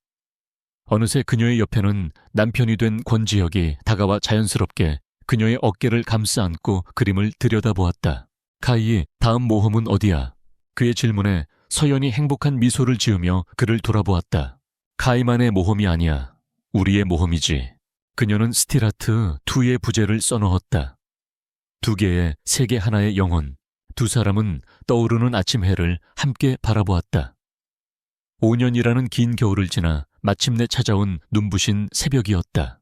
어느새 그녀의 옆에는 남편이 된 권지혁이 다가와 자연스럽게 그녀의 어깨를 감싸 안고 그림을 들여다보았다. 카이, 다음 모험은 어디야? 그의 질문에 서연이 행복한 미소를 지으며 그를 돌아보았다. 카이만의 모험이 아니야. 우리의 모험이지. 그녀는 스틸하트2의 부제를 써넣었다. 두 개의 세계 하나의 영혼. 두 사람은 떠오르는 아침 해를 함께 바라보았다. 5년이라는 긴 겨울을 지나 마침내 찾아온 눈부신 새벽이었다.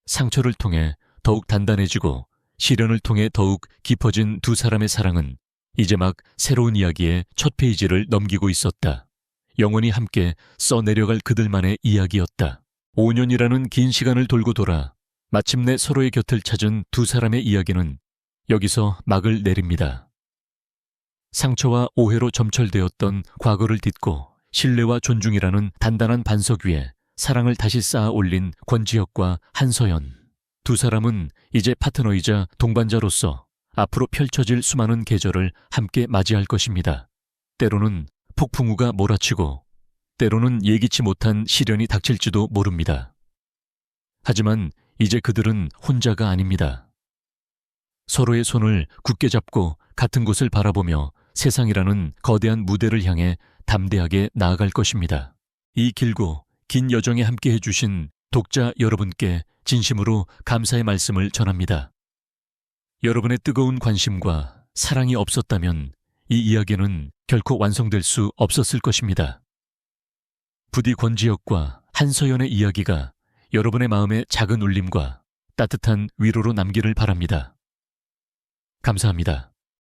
상처를 통해 더욱 단단해지고 시련을 통해 더욱 깊어진 두 사람의 사랑은 이제 막 새로운 이야기의 첫 페이지를 넘기고 있었다. 영원히 함께 써내려갈 그들만의 이야기였다. 5년이라는 긴 시간을 돌고 돌아 마침내 서로의 곁을 찾은 두 사람의 이야기는 여기서 막을 내립니다. 상처와 오해로 점철되었던 과거를 딛고 신뢰와 존중이라는 단단한 반석 위에 사랑을 다시 쌓아 올린 권지혁과 한서연. 두 사람은 이제 파트너이자 동반자로서 앞으로 펼쳐질 수많은 계절을 함께 맞이할 것입니다. 때로는 폭풍우가 몰아치고 때로는 예기치 못한 시련이 닥칠지도 모릅니다. 하지만 이제 그들은 혼자가 아닙니다. 서로의 손을 굳게 잡고 같은 곳을 바라보며 세상이라는 거대한 무대를 향해 담대하게 나아갈 것입니다. 이 길고 긴 여정에 함께 해주신 독자 여러분께 진심으로 감사의 말씀을 전합니다. 여러분의 뜨거운 관심과 사랑이 없었다면 이 이야기는 결코 완성될 수 없었을 것입니다. 부디 권지혁과 한서연의 이야기가 여러분의 마음에 작은 울림과 따뜻한 위로로 남기를 바랍니다. 감사합니다.